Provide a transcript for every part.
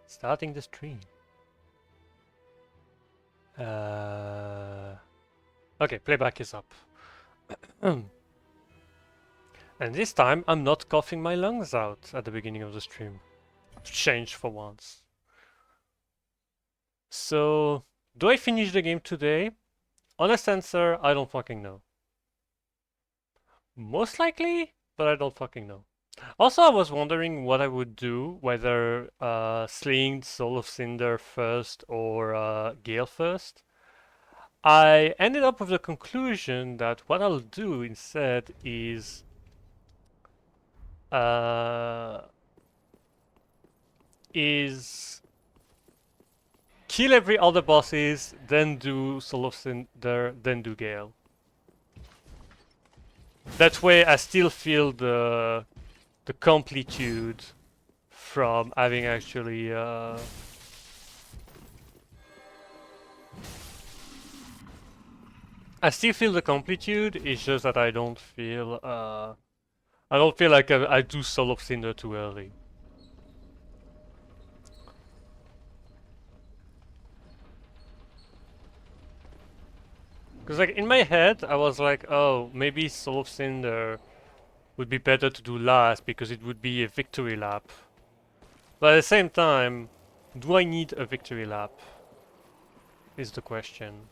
Starting the stream. Okay, playback is up. And this time I'm not coughing my lungs out at the beginning of the stream. Change for once. So, do I finish the game today? Honest answer, I don't fucking know. Most likely, but I don't fucking know. Also, I was wondering what I would do, whether slaying Soul of Cinder first or Gale first. I ended up with the conclusion that what I'll do instead uh, is kill every other bosses, then do Soul of Cinder, then do Gale. That way I still feel the completude from having actually I still feel the completude, it's just that I don't feel like I do Soul of Cinder too early. Because like in my head I was like, oh, maybe Soul of Cinder would be better to do last because it would be a victory lap. But at the same time, do I need a victory lap? Is the question.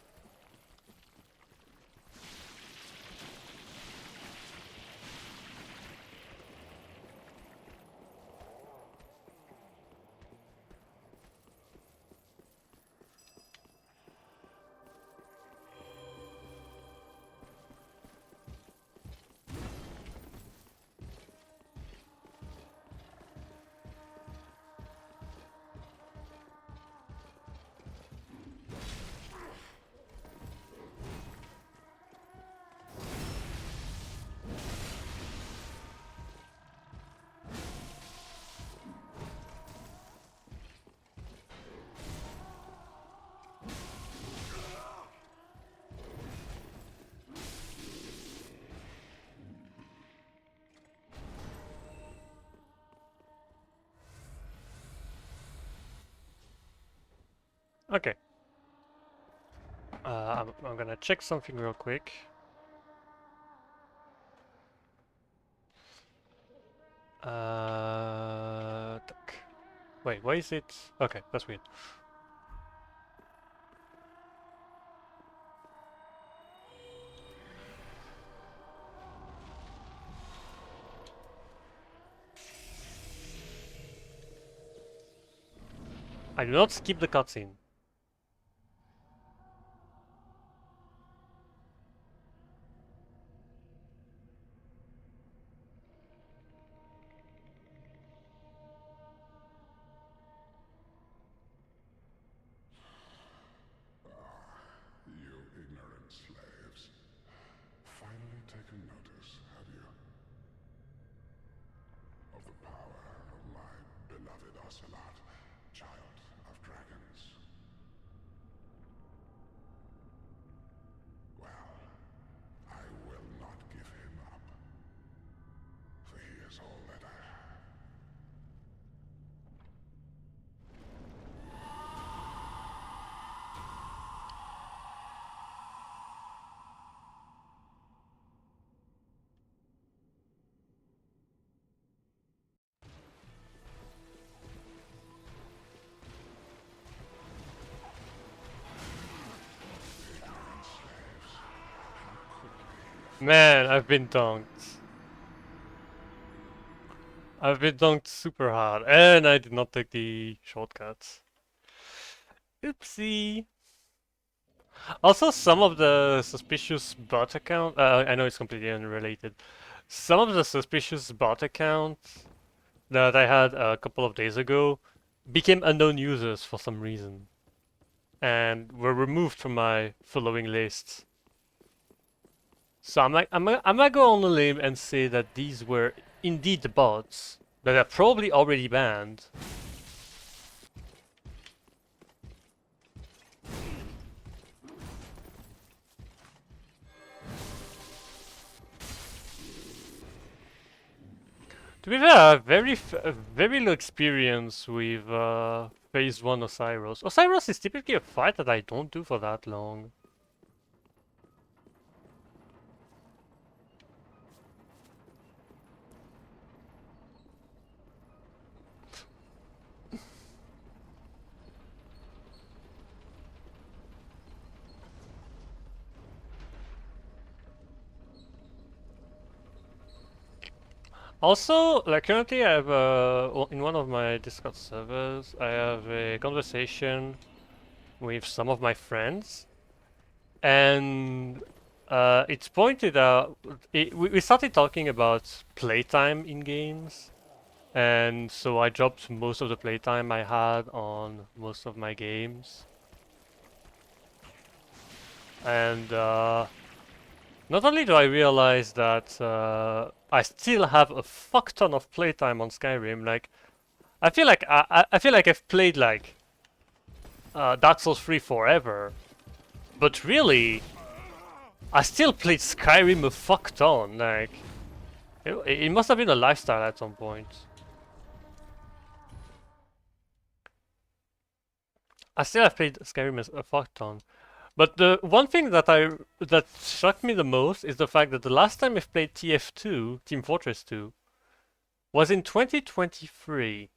Okay. I'm gonna check something real quick. Wait, why is it? Okay, that's weird. I do not skip the cutscene. You ignorant slaves. Finally taken notice, have you? Of the power of my beloved Ocelot, child of dragons. Well, I will not give him up. For he is all that I have. Man, I've been dunked. I've been dunked super hard, and I did not take the shortcuts. Oopsie. Also, some of the suspicious bot account, I know it's completely unrelated. Some of the suspicious bot accounts that I had a couple of days ago became unknown users for some reason and were removed from my following list. So I'm gonna go on a limb and say that these were indeed the bots that are probably already banned. To be fair, I have very low experience with Phase 1 Osiris. Osiris is typically a fight that I don't do for that long. Also, like currently I have in one of my Discord servers, I have a conversation with some of my friends, and it's pointed out, we started talking about playtime in games, and so I dropped most of the playtime I had on most of my games, and not only do I realize that I still have a fuck ton of playtime on Skyrim, like I feel like I feel like I've played like Dark Souls 3 forever, but really, I still played Skyrim a fuck ton. Like, it must have been a lifestyle at some point. I still have played Skyrim a fuck ton. But the one thing that shocked me the most is the fact that the last time I've played TF2, Team Fortress 2, was in 2023,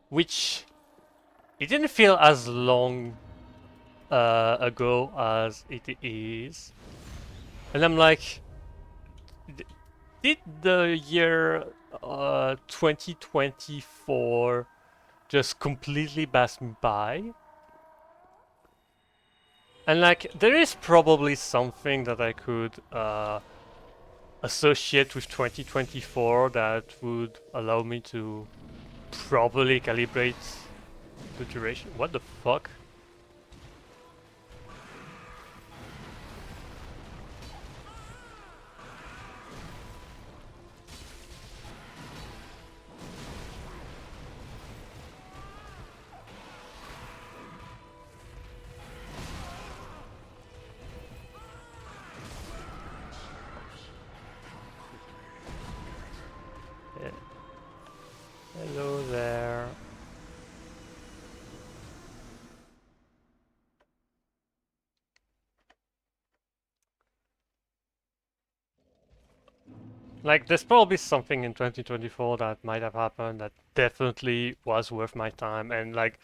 which it didn't feel as long ago as it is. And I'm like, did the year 2024 just completely pass me by? And like, there is probably something that I could associate with 2024 that would allow me to properly calibrate the duration. What the fuck? Yeah. Hello there. Like, there's probably something in 2024 that might have happened that definitely was worth my time, and like,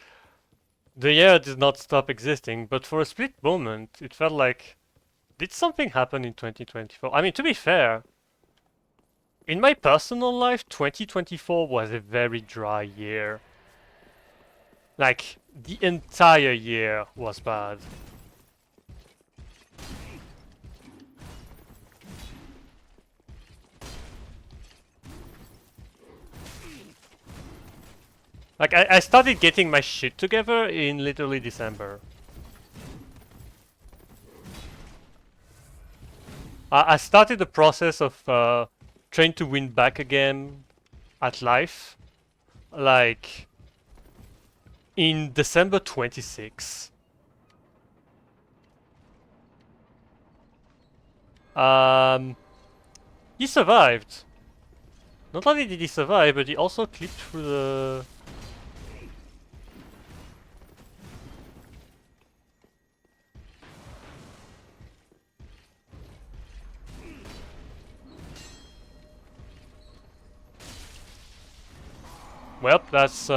the year did not stop existing, but for a split moment, it felt like, did something happen in 2024? I mean, to be fair, in my personal life, 2024 was a very dry year. Like, the entire year was bad. Like, I started getting my shit together in literally December. I started the process of trying to win back again at life, like, in December 26. Um, he survived. Not only did he survive, but he also clipped through the... Well, that's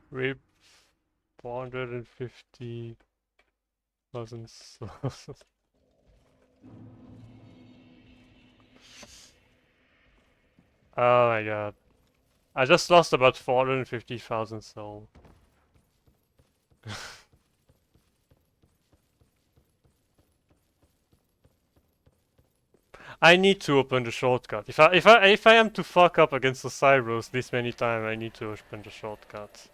RIP 450,000 souls. Oh my god. I just lost about 450,000 souls. I need to open the shortcut. If I am to fuck up against the Cyros this many times, I need to open the shortcut.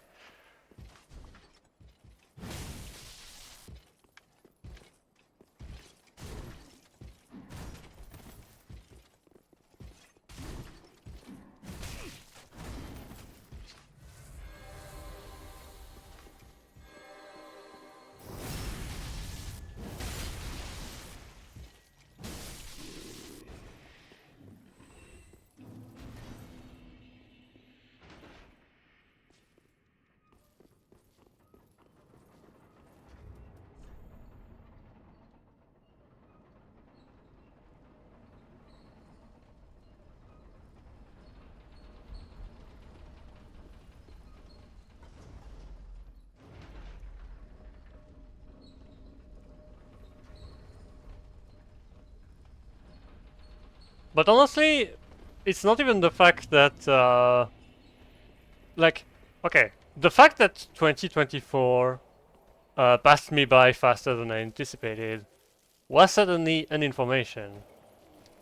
But honestly, it's not even the fact that like, okay, the fact that 2024 passed me by faster than I anticipated was certainly an information.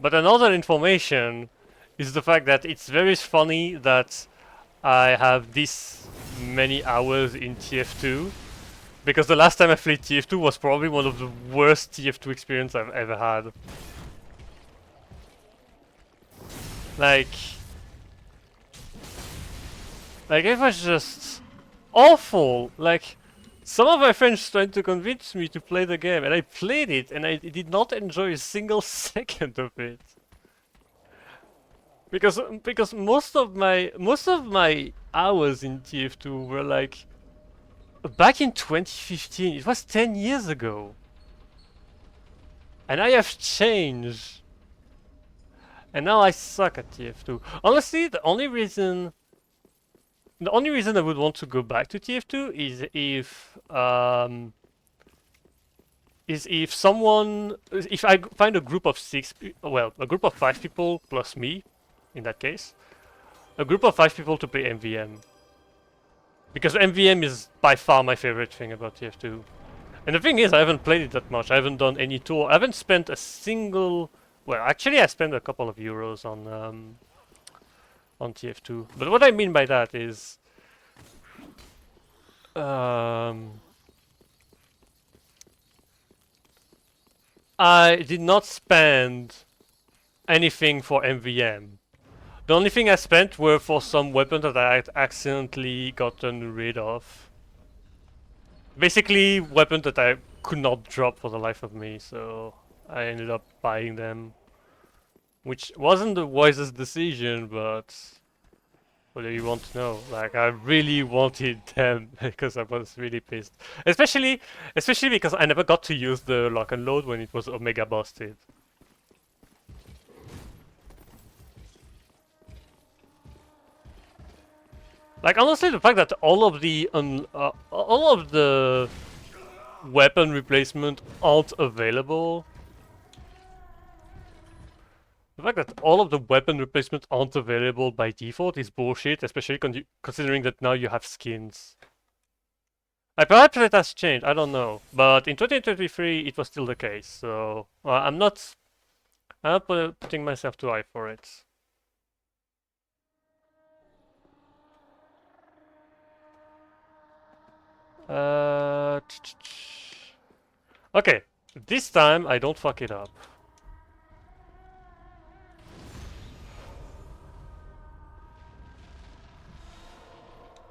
But another information is the fact that it's very funny that I have this many hours in TF2 because the last time I played TF2 was probably one of the worst TF2 experience I've ever had. Like, it was just awful. Like, some of my friends tried to convince me to play the game, and I played it, and I did not enjoy a single second of it. Because most of my hours in TF2 were like back in 2015. It was 10 years ago, and I have changed. And now I suck at TF2. Honestly, the only reason I would want to go back to TF2 is if someone, if I find a group of well, a group of 5 people plus me, in that case, a group of 5 people to play MVM. Because MVM is by far my favorite thing about TF2. And the thing is, I haven't played it that much. I haven't done any tour. I haven't spent a single. Well, actually, I spent a couple of euros on TF2. But what I mean by that is, um, I did not spend anything for MVM. The only thing I spent were for some weapons that I had accidentally gotten rid of. Basically, weapons that I could not drop for the life of me, so I ended up buying them. Which wasn't the wisest decision, but what do you want to know? Like, I really wanted them because I was really pissed. Especially because I never got to use the lock and load when it was Omega busted. Like, honestly, the fact that all of the weapon replacement aren't available. The fact that all of the weapon replacement aren't available by default is bullshit, especially considering that now you have skins. Perhaps that has changed, I don't know. But in 2023 it was still the case, so I'm not putting myself too high for it. Uh, okay, this time I don't fuck it up.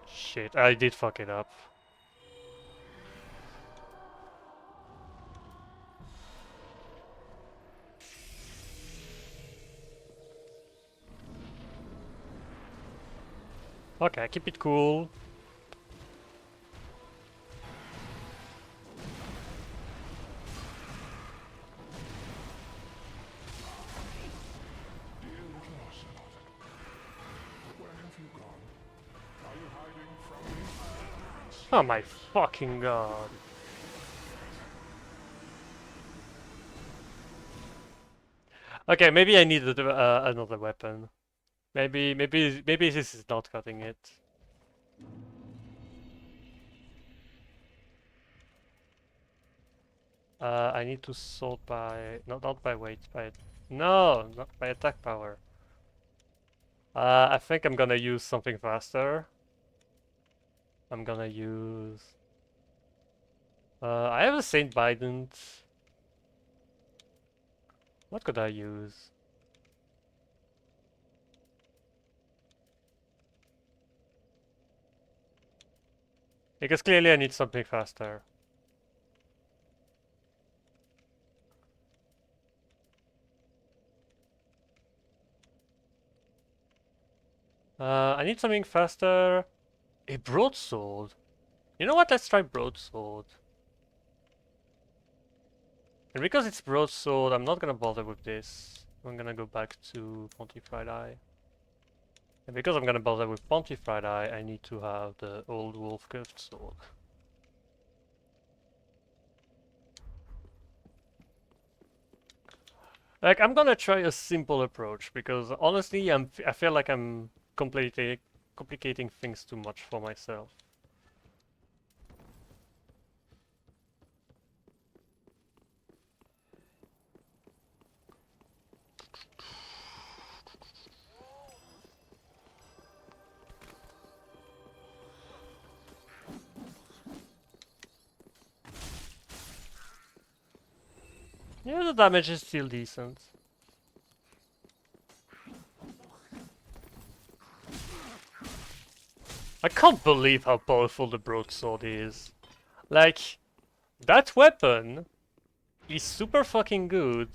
Shit, I did fuck it up. Okay, keep it cool. Dear little Ocelot, where have you gone? Are you hiding from me? Oh my fucking god. Okay, maybe I needed another weapon. Maybe this is not cutting it. I need to sort by not by weight, no, not by attack power. I think I'm gonna use something faster. I'm gonna use. I have a Saint Bident. What could I use? Because clearly I need something faster. I need something faster. A broadsword. You know what? Let's try broadsword. And because it's broadsword, I'm not gonna bother with this. I'm gonna go back to Pontified Eye. And because I'm gonna bother with Pontified Eye, I need to have the old wolf curved sword. Like, I'm gonna try a simple approach because honestly, I feel like I'm complicating things too much for myself. Yeah, the damage is still decent. I can't believe how powerful the broadsword is. Like, that weapon is super fucking good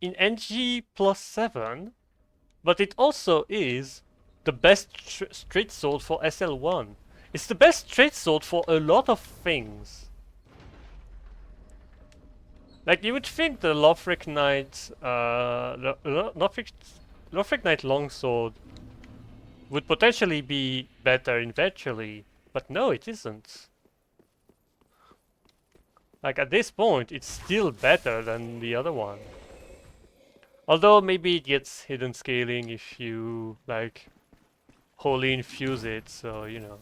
in NG+7, but it also is the best straight sword for SL1. It's the best straight sword for a lot of things. Like, you would think the Lothric Knight, Lothric Knight Longsword would potentially be better eventually, but no, it isn't. Like, at this point, it's still better than the other one. Although maybe it gets hidden scaling if you, like, wholly infuse it, so, you know.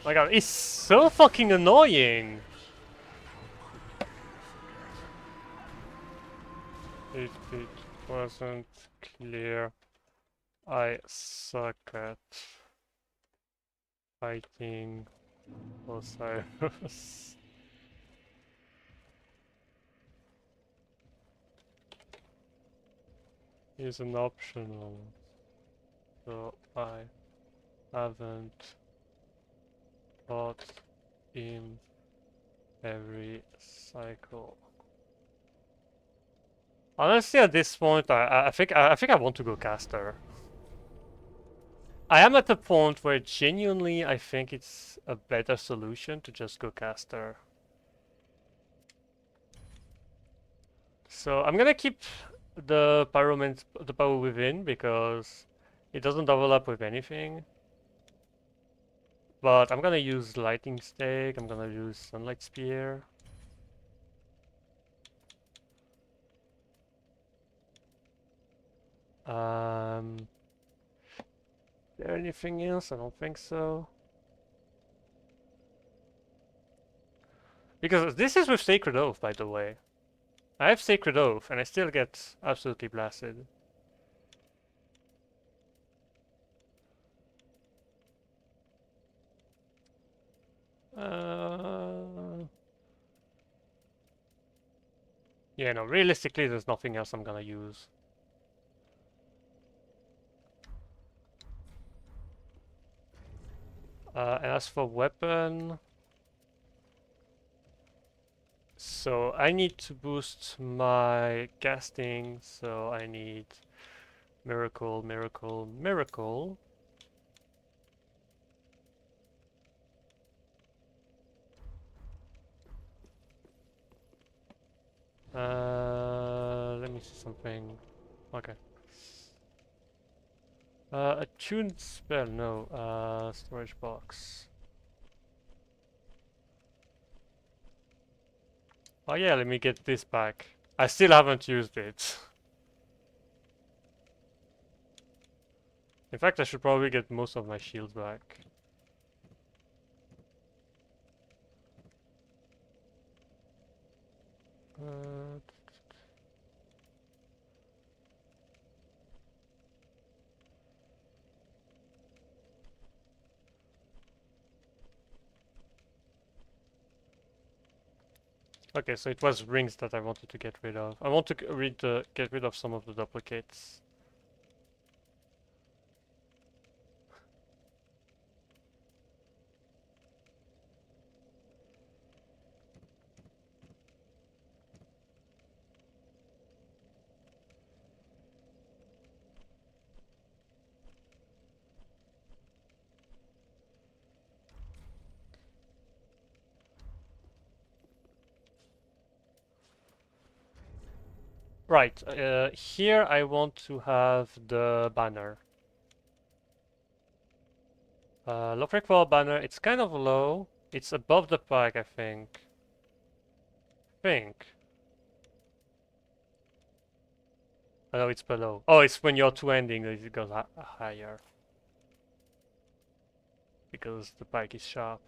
My god, it's so fucking annoying! It wasn't clear. I suck at fighting Osiris. Is an optional, so I haven't fought in every cycle. Honestly, at this point, I think I want to go caster. I am at the point where genuinely I think it's a better solution to just go caster. So I'm gonna keep the the power within because it doesn't overlap with anything. But I'm gonna use lightning stake. I'm gonna use sunlight spear. Is there anything else? I don't think so. Because this is with Sacred Oath, by the way. I have Sacred Oath, and I still get absolutely blasted. Yeah, no, realistically, there's nothing else I'm gonna use. And as for weapon... So I need to boost my casting, so I need Miracle, Miracle, Miracle. Let me see something. Okay. Attuned spell, no. Storage box. Oh yeah, let me get this back. I still haven't used it. In fact, I should probably get most of my shields back. Okay, so it was rings that I wanted to get rid of. I want to get rid of some of the duplicates. Right, here I want to have the banner. Low wall banner, it's kind of low. It's above the pike, I think. I know it's below. Oh, it's when you're two ending that it goes higher. Because the pike is sharp.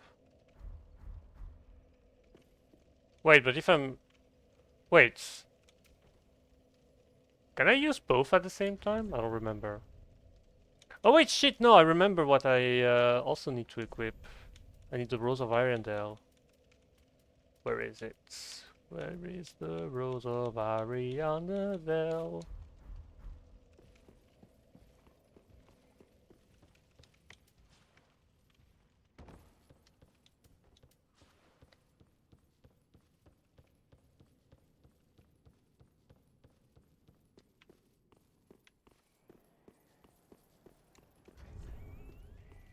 Wait, but if I'm... Wait. Can I use both at the same time? I don't remember. Oh wait, shit, no, I remember what I also need to equip. I need the Rose of Arendelle. Where is it? Where is the Rose of Arendelle?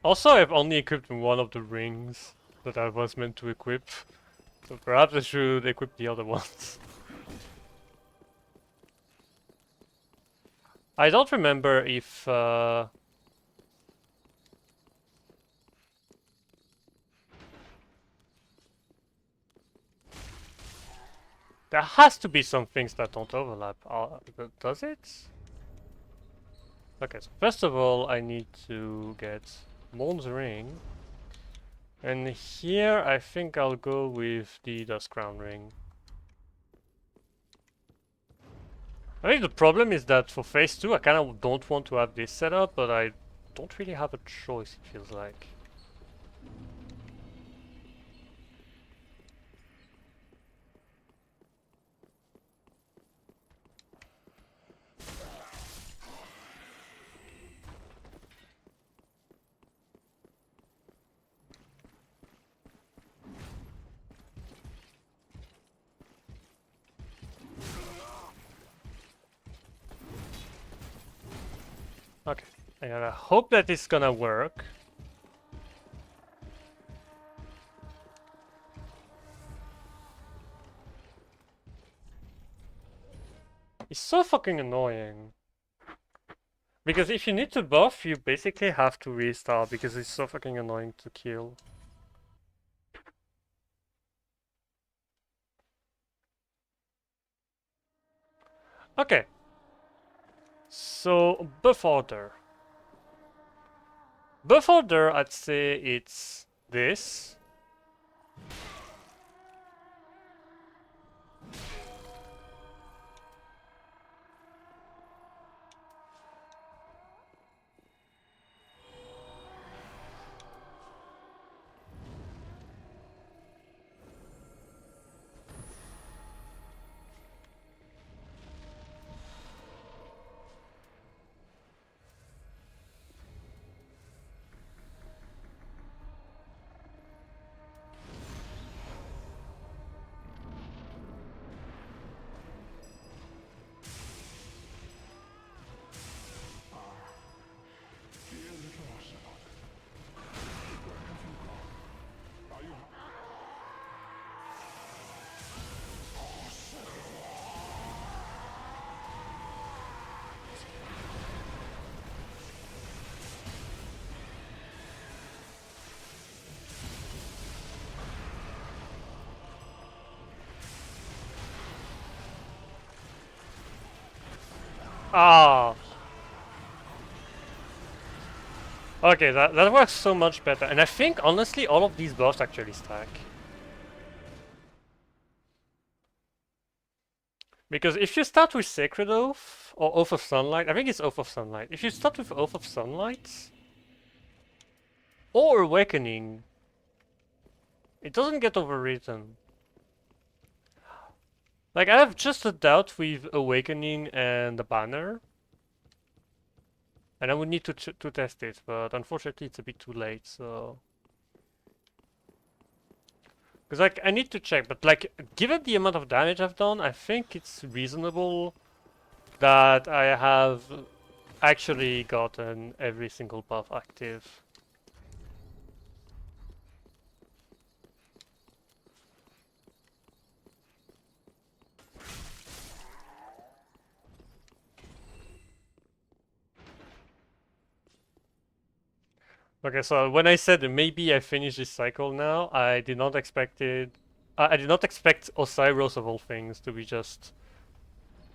Also, I've only equipped one of the rings that I was meant to equip. So perhaps I should equip the other ones. I don't remember if... there has to be some things that don't overlap. Does it? Okay, so first of all, I need to get Moln's ring. And here, I think I'll go with the Dusk Crown ring. I think the problem is that for phase 2, I kind of don't want to have this set up, but I don't really have a choice, it feels like. Okay, and I hope that it's gonna work. It's so fucking annoying. Because if you need to buff, you basically have to restart because it's so fucking annoying to kill. Okay. So, buff order. Buff order, I'd say it's this. Dear little ocelot, where have you gone? Are you... Ah. Okay, that works so much better. And I think, honestly, all of these buffs actually stack. Because if you start with Sacred Oath, or Oath of Sunlight, I think it's Oath of Sunlight. If you start with Oath of Sunlight, or Awakening, it doesn't get overwritten. Like, I have just a doubt with Awakening and the banner, and I would need to test it, but unfortunately it's a bit too late, so... Because, like, I need to check, but, like, given the amount of damage I've done, I think it's reasonable that I have actually gotten every single buff active. Okay, so when I said maybe I finish this cycle now, I did not expect it. I did not expect Osiris of all things to be just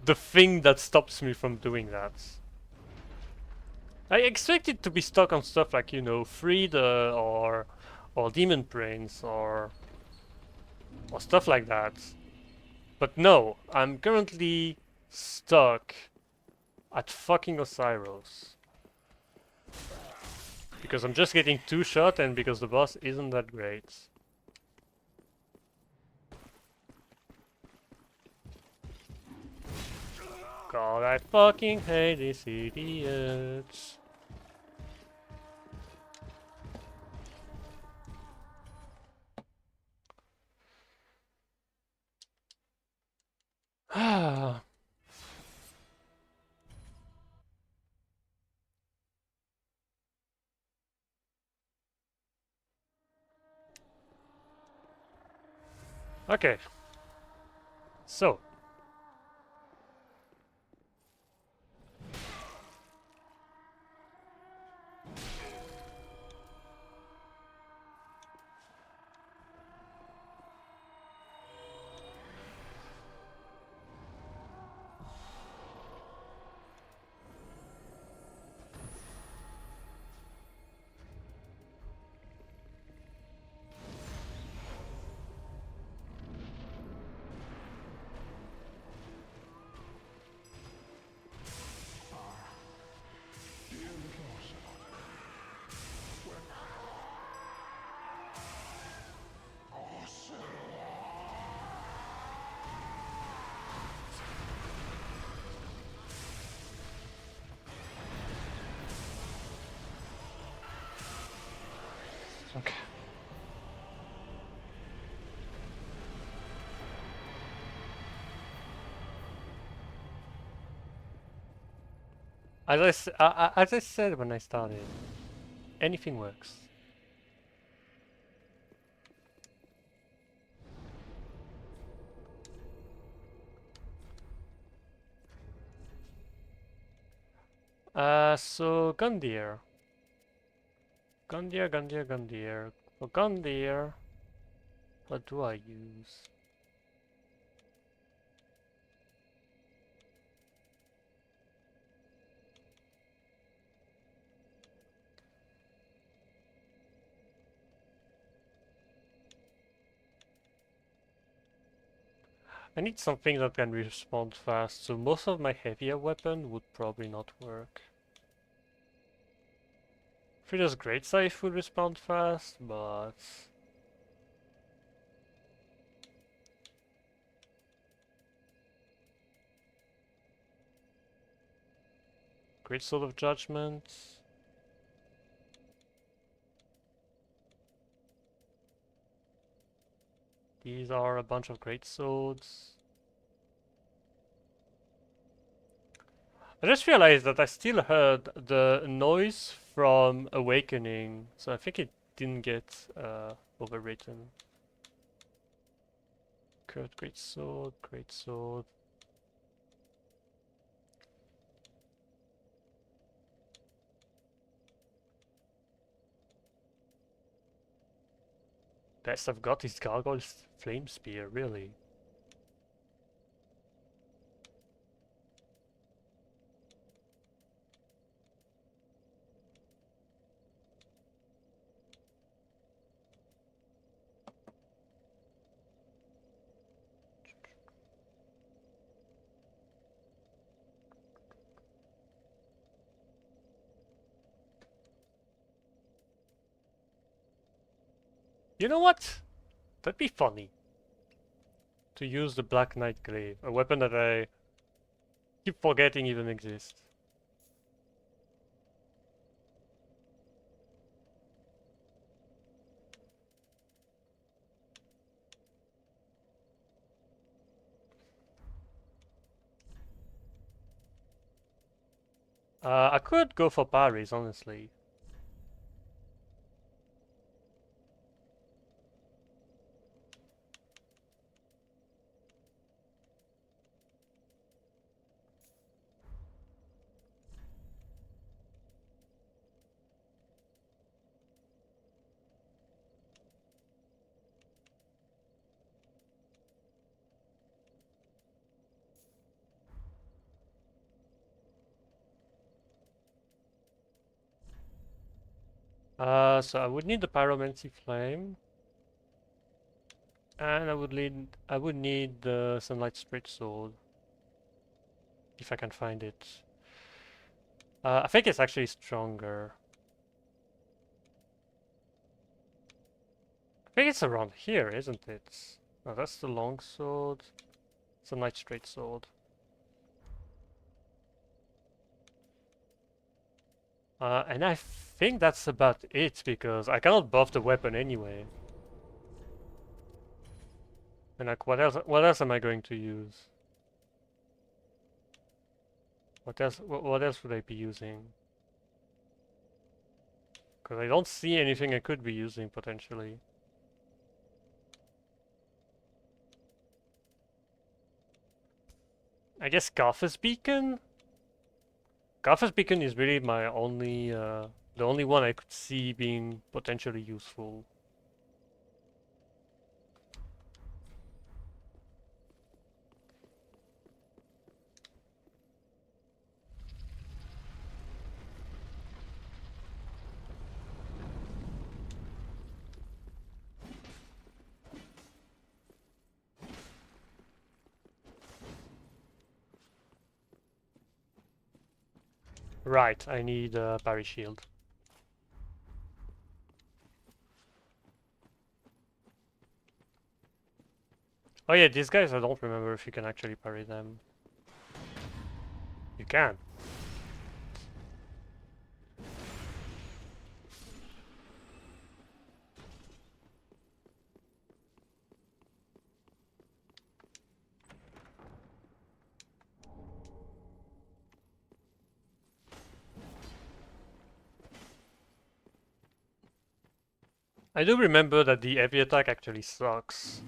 the thing that stops me from doing that. I expect it to be stuck on stuff like, you know, Frida or Demon Prince or stuff like that. But no, I'm currently stuck at fucking Osiris. Because I'm just getting two shot and because the boss isn't that great. God, I fucking hate these idiots. Okay, so okay. As I said when I started, anything works. So Gundyr. Gundyr. For Gundyr, what do I use? I need something that can respond fast, so most of my heavier weapon would probably not work. Frida's great scythe would respond fast, but Great Sword of Judgment. These are a bunch of great swords. I just realized that I still heard the noise from Awakening, so I think it didn't get overwritten. Kurt, great sword, great sword. Best I've got is Gargoyle's Flame Spear, really. You know what? That'd be funny. to use the Black Knight Glaive, a weapon that I keep forgetting even exists. I could go for parries, honestly. So I would need the Pyromancy Flame, and I would need the Sunlight Spirit Sword if I can find it. I think it's actually stronger. I think it's around here, isn't it? No, that's the long sword. Sunlight Straight Sword. And I think that's about it because I cannot buff the weapon anyway. And like, what else? What else am I going to use? What else? What else would I be using? Because I don't see anything I could be using potentially. I guess Garth's Beacon. Garth's Beacon is really my only, the only one I could see being potentially useful. Right, I need a parry shield. Oh yeah, these guys, I don't remember if you can actually parry them. You can. I do remember that the heavy attack actually sucks.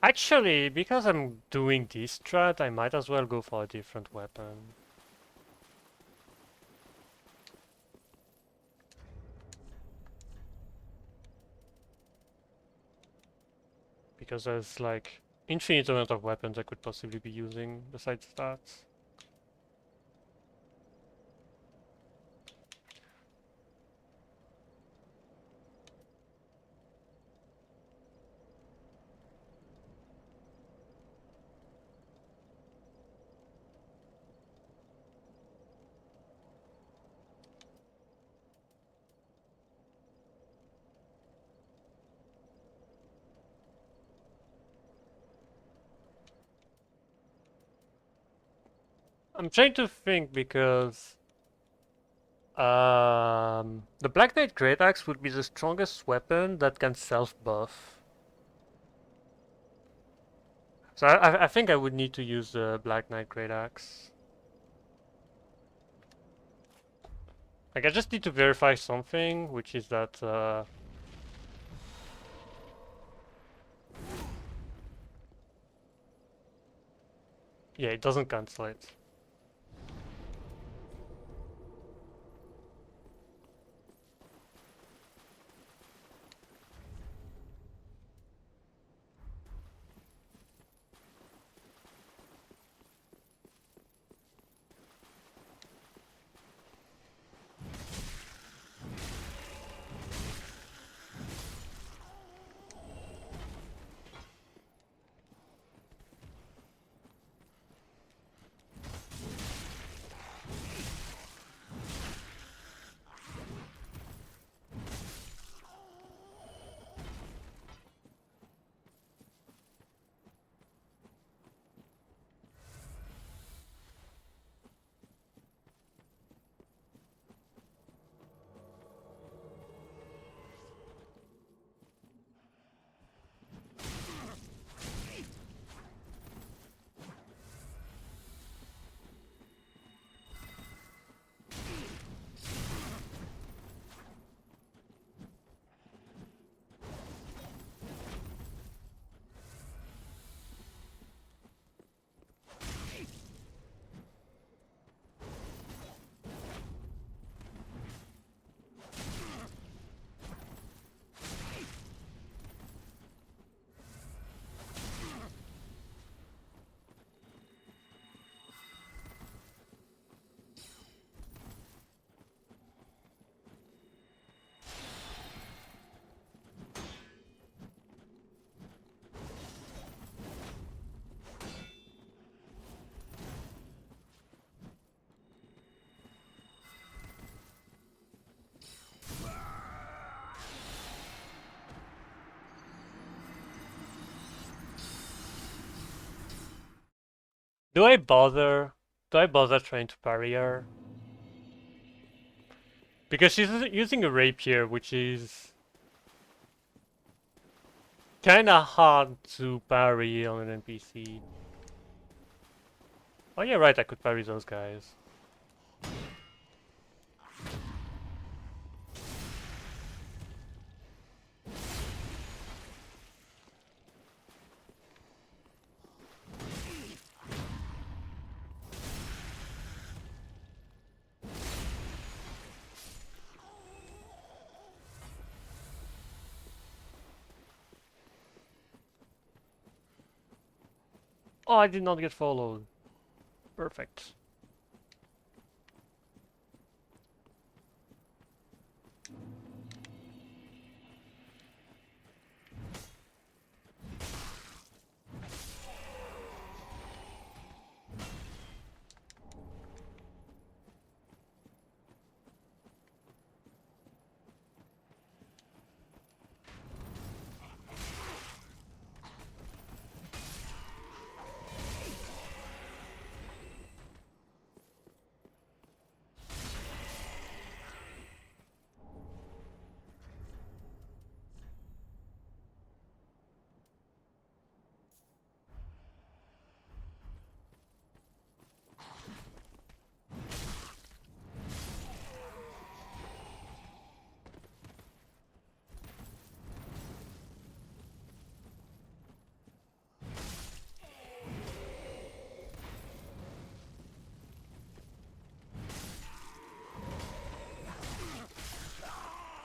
Actually, because I'm doing this strat, I might as well go for a different weapon. Because there's like infinite amount of weapons I could possibly be using besides that. I'm trying to think because the Black Knight Great Axe would be the strongest weapon that can self-buff. So I think I would need to use the Black Knight Great Axe. Like I just need to verify something, which is that Yeah, it doesn't cancel it. Do I bother? Do I bother trying to parry her? Because she's using a rapier, which is kinda hard to parry on an NPC. Oh yeah, right, I could parry those guys. Oh, I did not get followed. Perfect.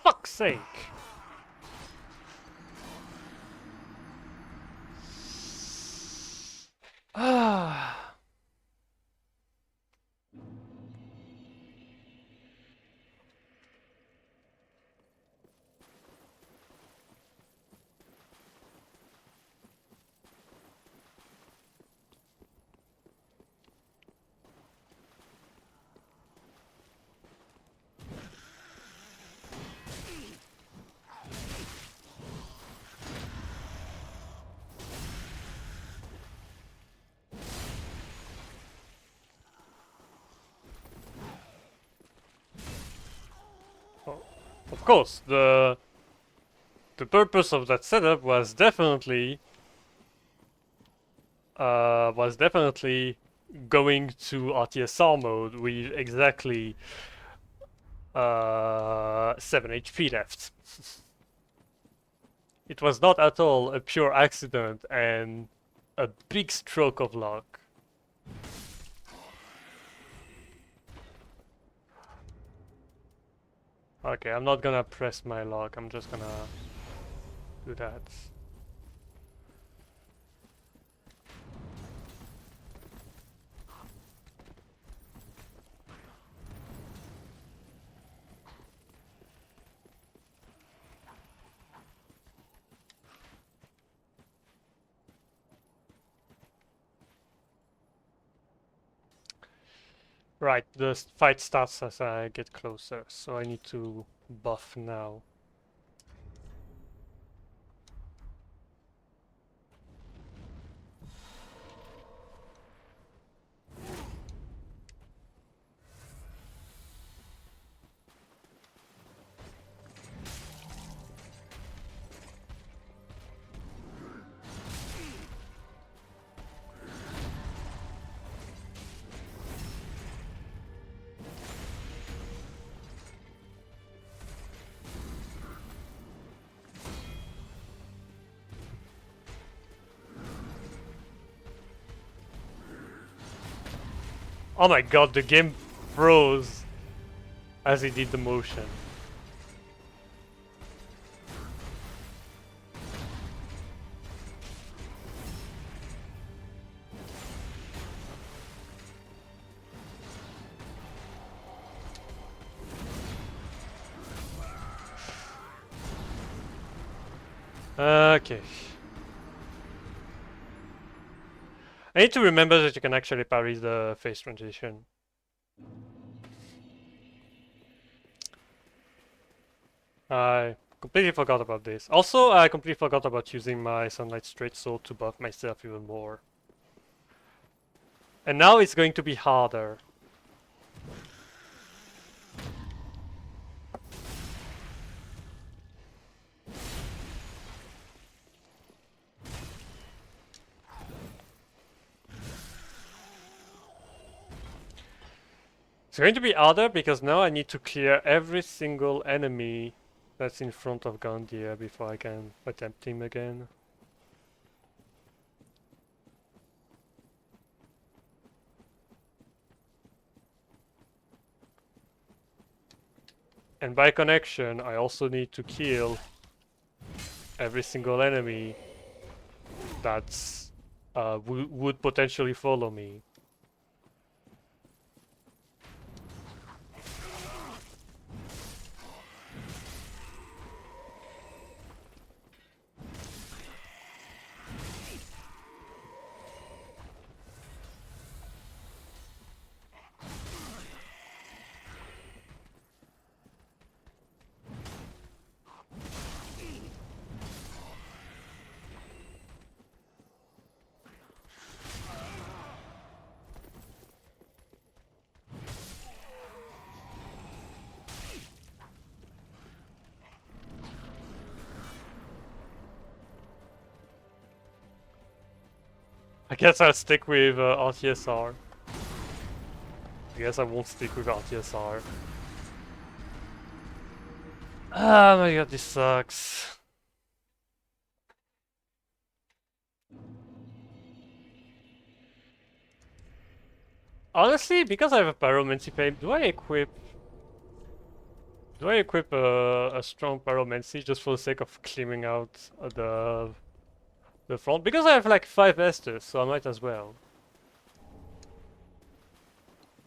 Fuck's sake! Ah. Oh, of course, the purpose of that setup was definitely going to RTSR mode with exactly 7 HP left. It was not at all a pure accident and a big stroke of luck. Okay, I'm not gonna press my lock, I'm just gonna do that. Right, the fight starts as I get closer, so I need to buff now. Oh my god, the game froze as he did the motion. Okay. I need to remember that you can actually parry the phase transition. I completely forgot about this. Also, I completely forgot about using my Sunlight Straight Sword to buff myself even more. And now it's going to be harder. It's going to be harder because now I need to clear every single enemy that's in front of Gandia before I can attempt him again. And by connection, I also need to kill every single enemy that's would potentially follow me. I guess I'll stick with RTSR. I guess I won't stick with RTSR. Oh my god, this sucks. Honestly, because I have a Pyromancy Paint, do I equip a strong Pyromancy just for the sake of clearing out the front? Because I have like 5 Estus, so I might as well.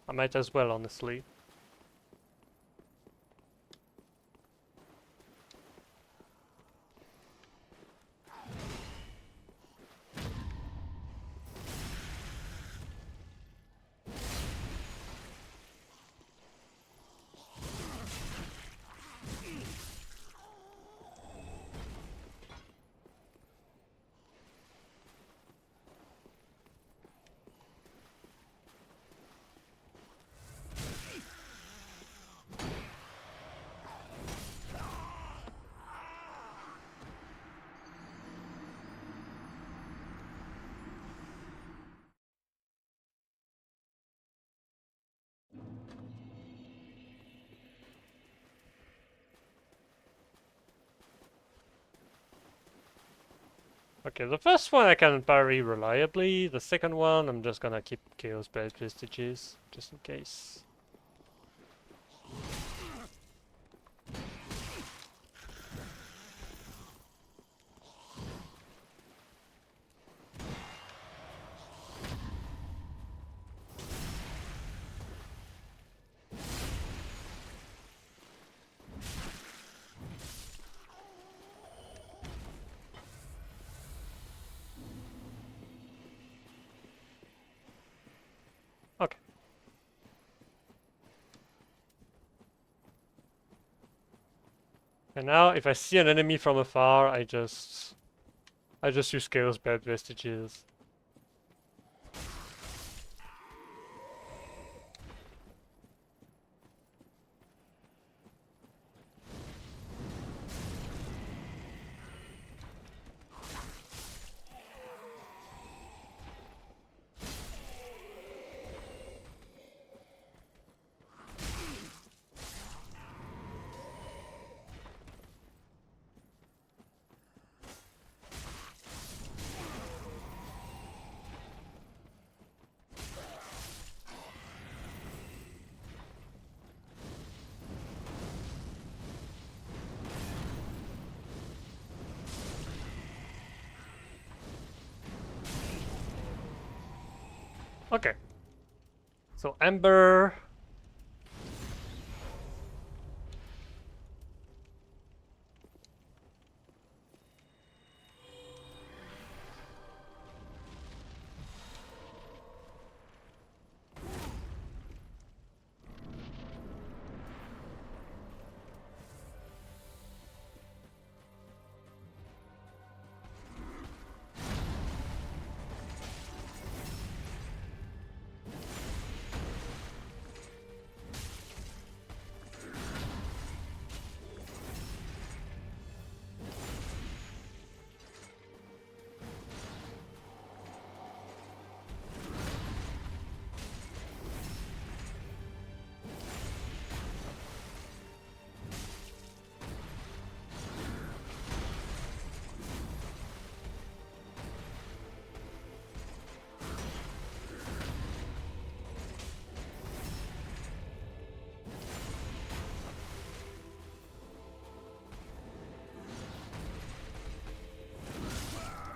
I might as well, honestly. Okay, the first one I can parry reliably. The second one, I'm just gonna keep Chaos Blade Vestiges, just in case. And now, if I see an enemy from afar, I just use Chaos Bad Vestiges. Okay. So Ember.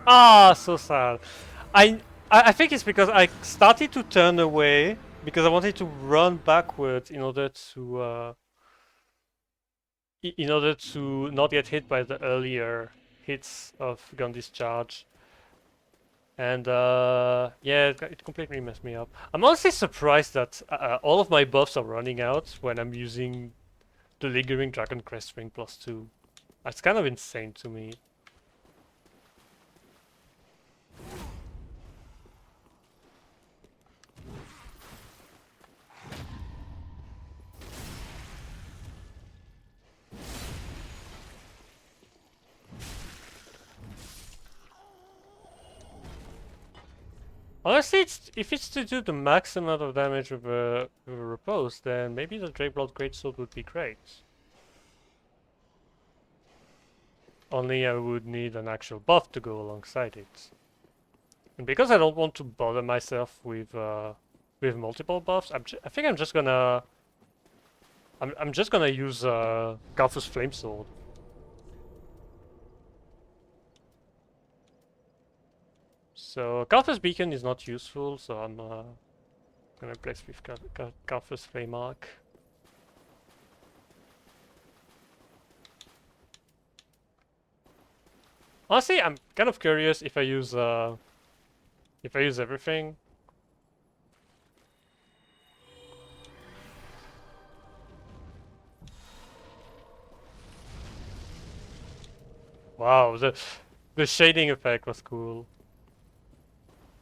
Ah, so sad. I think it's because I started to turn away because I wanted to run backwards in order to in order to not get hit by the earlier hits of gun discharge. And yeah, it completely messed me up. I'm honestly surprised that all of my buffs are running out when I'm using the Lingering Dragon Crest Ring +2. That's kind of insane to me. Honestly, if it's to do the max amount of damage with a repose, then maybe the Drake-Blood Greatsword would be great. Only I would need an actual buff to go alongside it. And because I don't want to bother myself with multiple buffs, I think I'm just gonna I'm just gonna use Garthus Flame Sword. So Garthus Beacon is not useful, so I'm gonna replace with Garthus Flame Arc. Honestly, I'm kind of curious if I use everything. Wow, the shading effect was cool.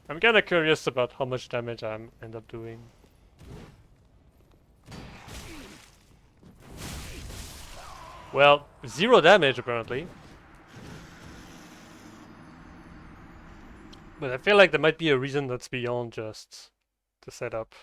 I'm kinda curious about how much damage I end up doing. Well, 0 damage apparently. But I feel like there might be a reason that's beyond just the setup.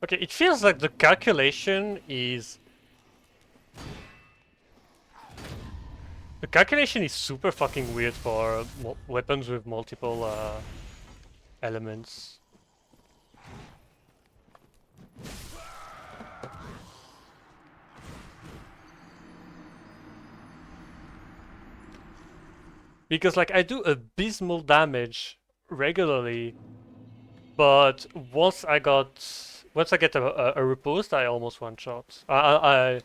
Okay, it feels like the calculation is... The calculation is super fucking weird for weapons with multiple elements. Because like I do abysmal damage regularly, but once I get a riposte, I almost one shot. I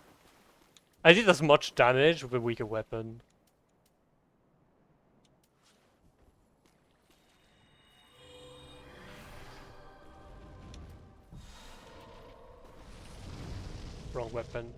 did as much damage with a weaker weapon. Wrong weapon.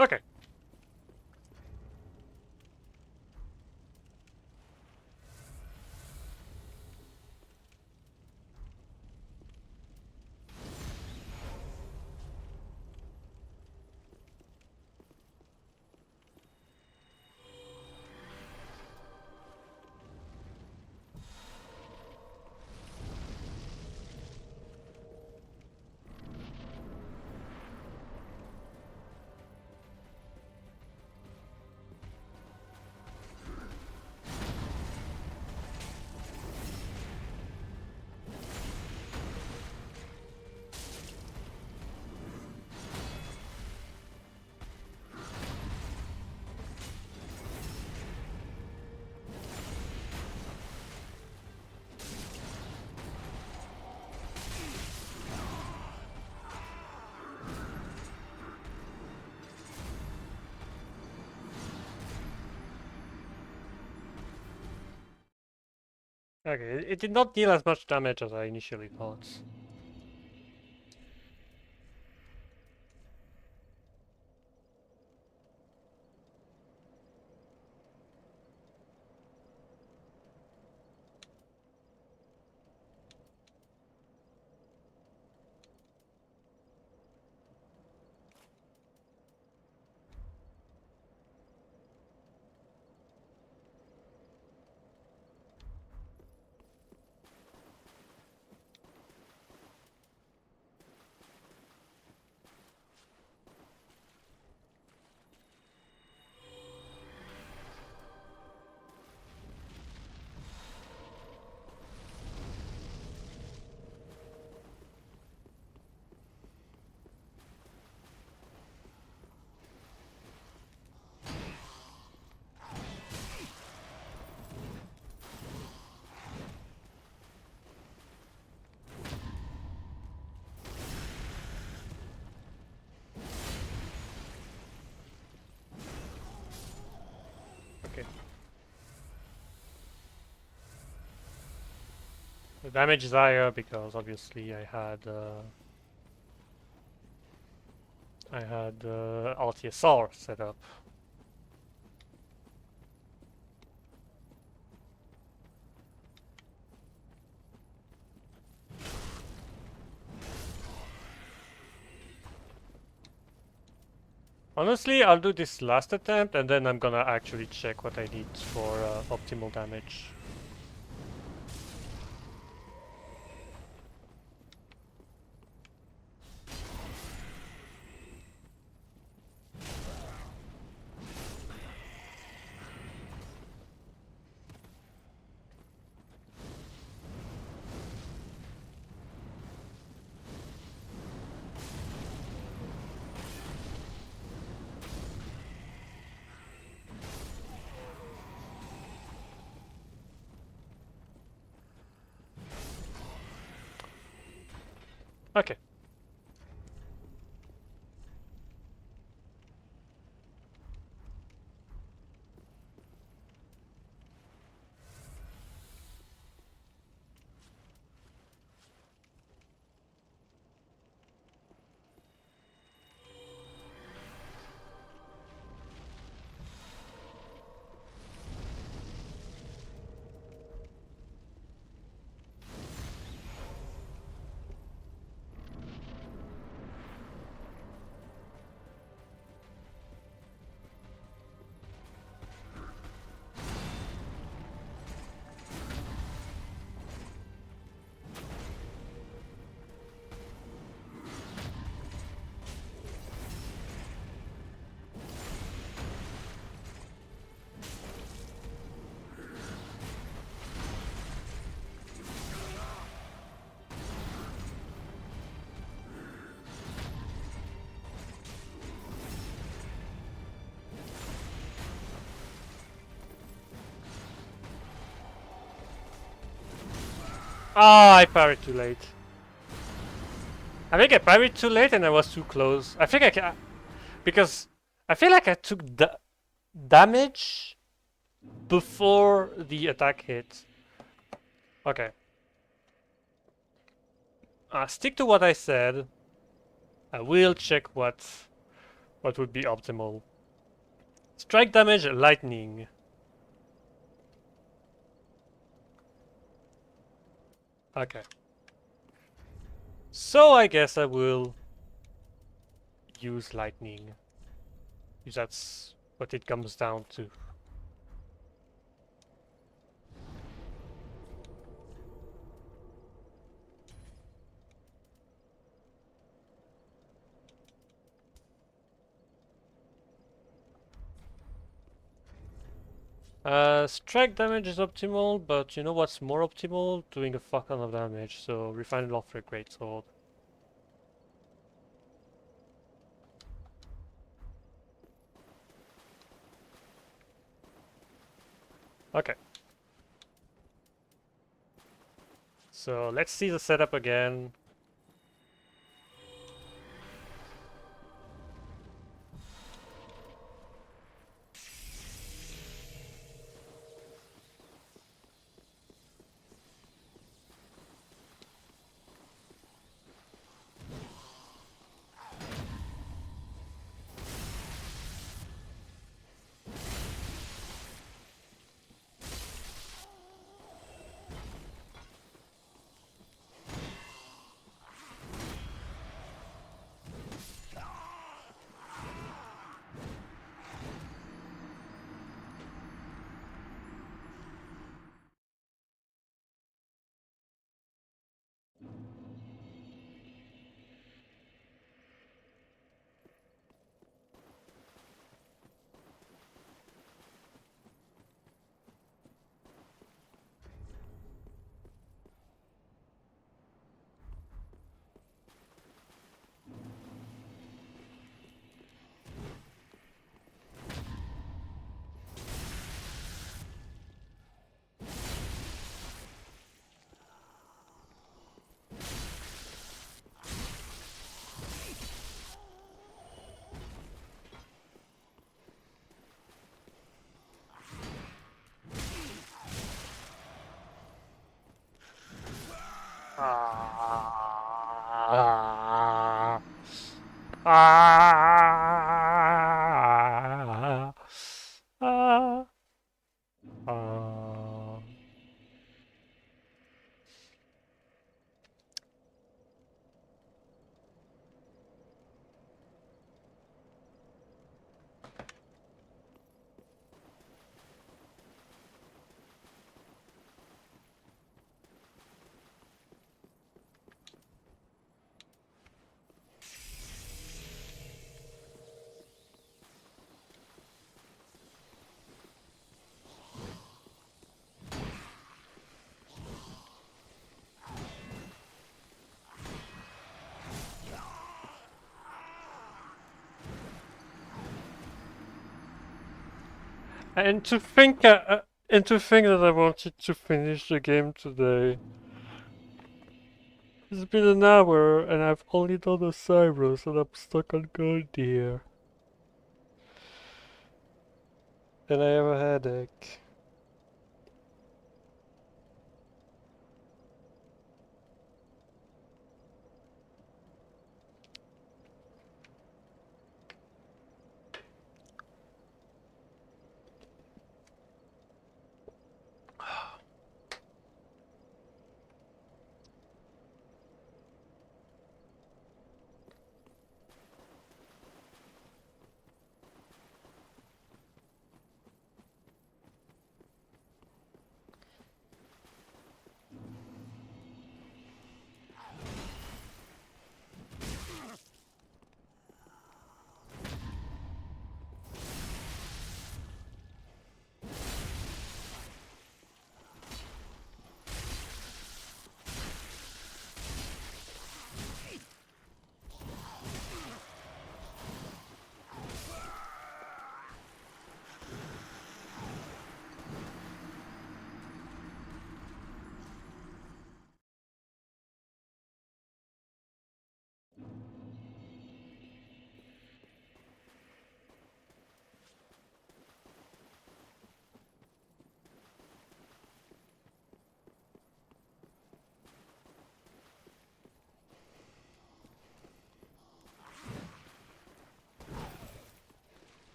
Okay. Okay, it did not deal as much damage as I initially thought. Okay. The damage is higher because obviously I had RTSR set up. Honestly, I'll do this last attempt and then I'm gonna actually check what I need for optimal damage. Okay. Ah, I parried too late. I think I parried too late and I was too close. I think I can because I feel like I took damage before the attack hit. Okay. Stick to what I said. I will check what would be optimal. Strike damage, lightning. Okay. So I guess I will use lightning. Because that's what it comes down to. Strike damage is optimal, but you know what's more optimal? Doing a fuck ton of damage, so refine it off for a greatsword. Okay. So let's see the setup again. Ah. Ah. Ah. Ah. And to think that I wanted to finish the game today. It's been an hour and I've only done a Cyrus and I'm stuck on gold deer. And I have a headache.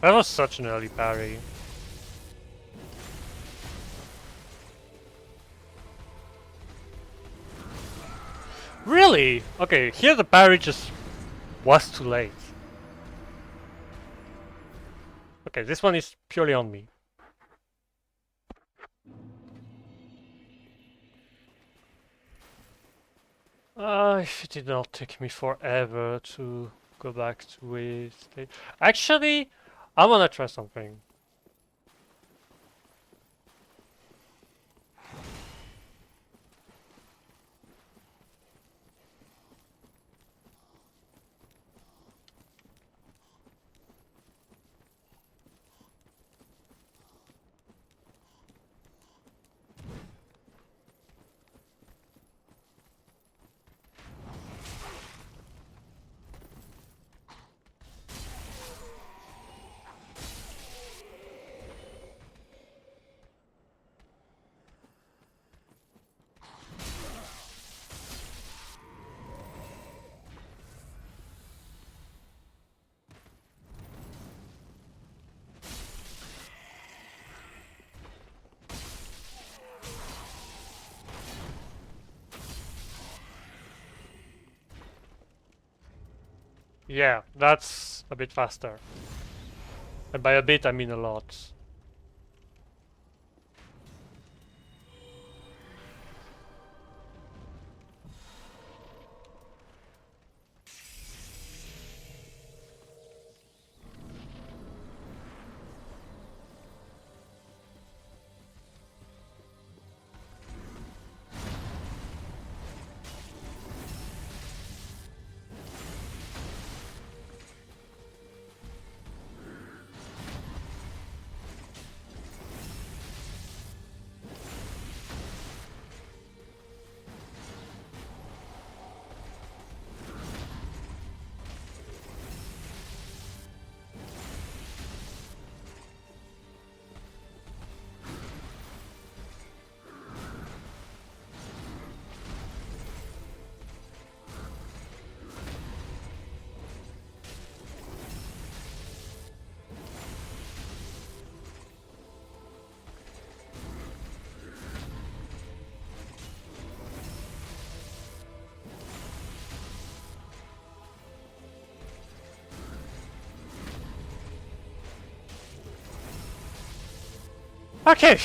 That was such an early parry. Really? Okay, here the parry just was too late. Okay, this one is purely on me. If it did not take me forever to go back to a state. Actually, I wanna try something. Yeah, that's a bit faster. And by a bit, I mean a lot. Okay.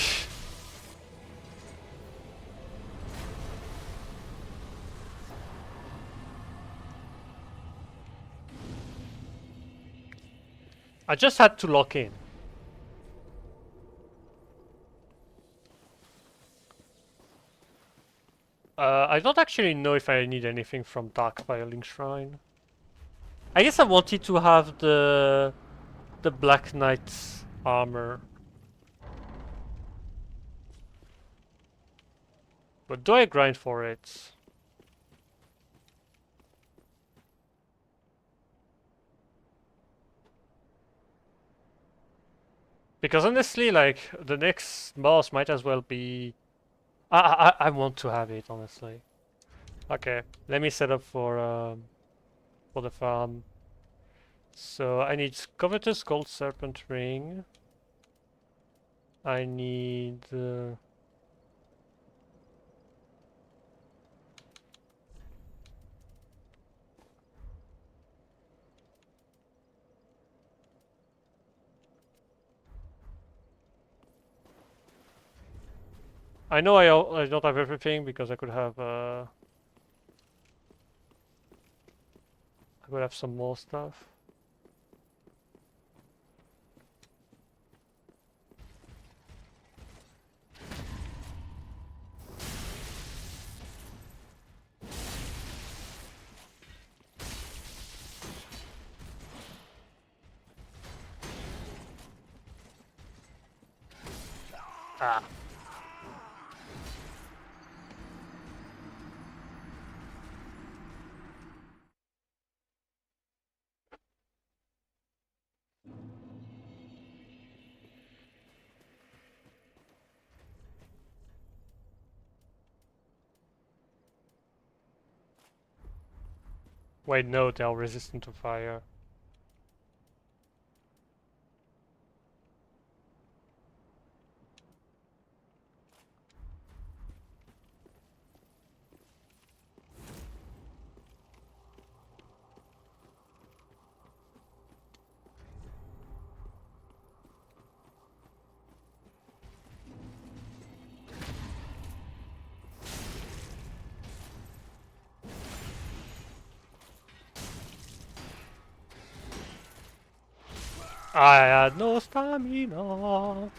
I just had to lock in. I don't actually know if I need anything from Dark Firelink Shrine. I guess I wanted to have the Black Knight's armor. But do I grind for it? Because honestly, like, the next boss might as well be... I want to have it, honestly. Okay, let me set up for the farm. So I need Covetous Gold Serpent Ring. I need... I know I don't have everything because I could have some more stuff. Ah. Wait, no, they are resistant to fire. I had no stamina.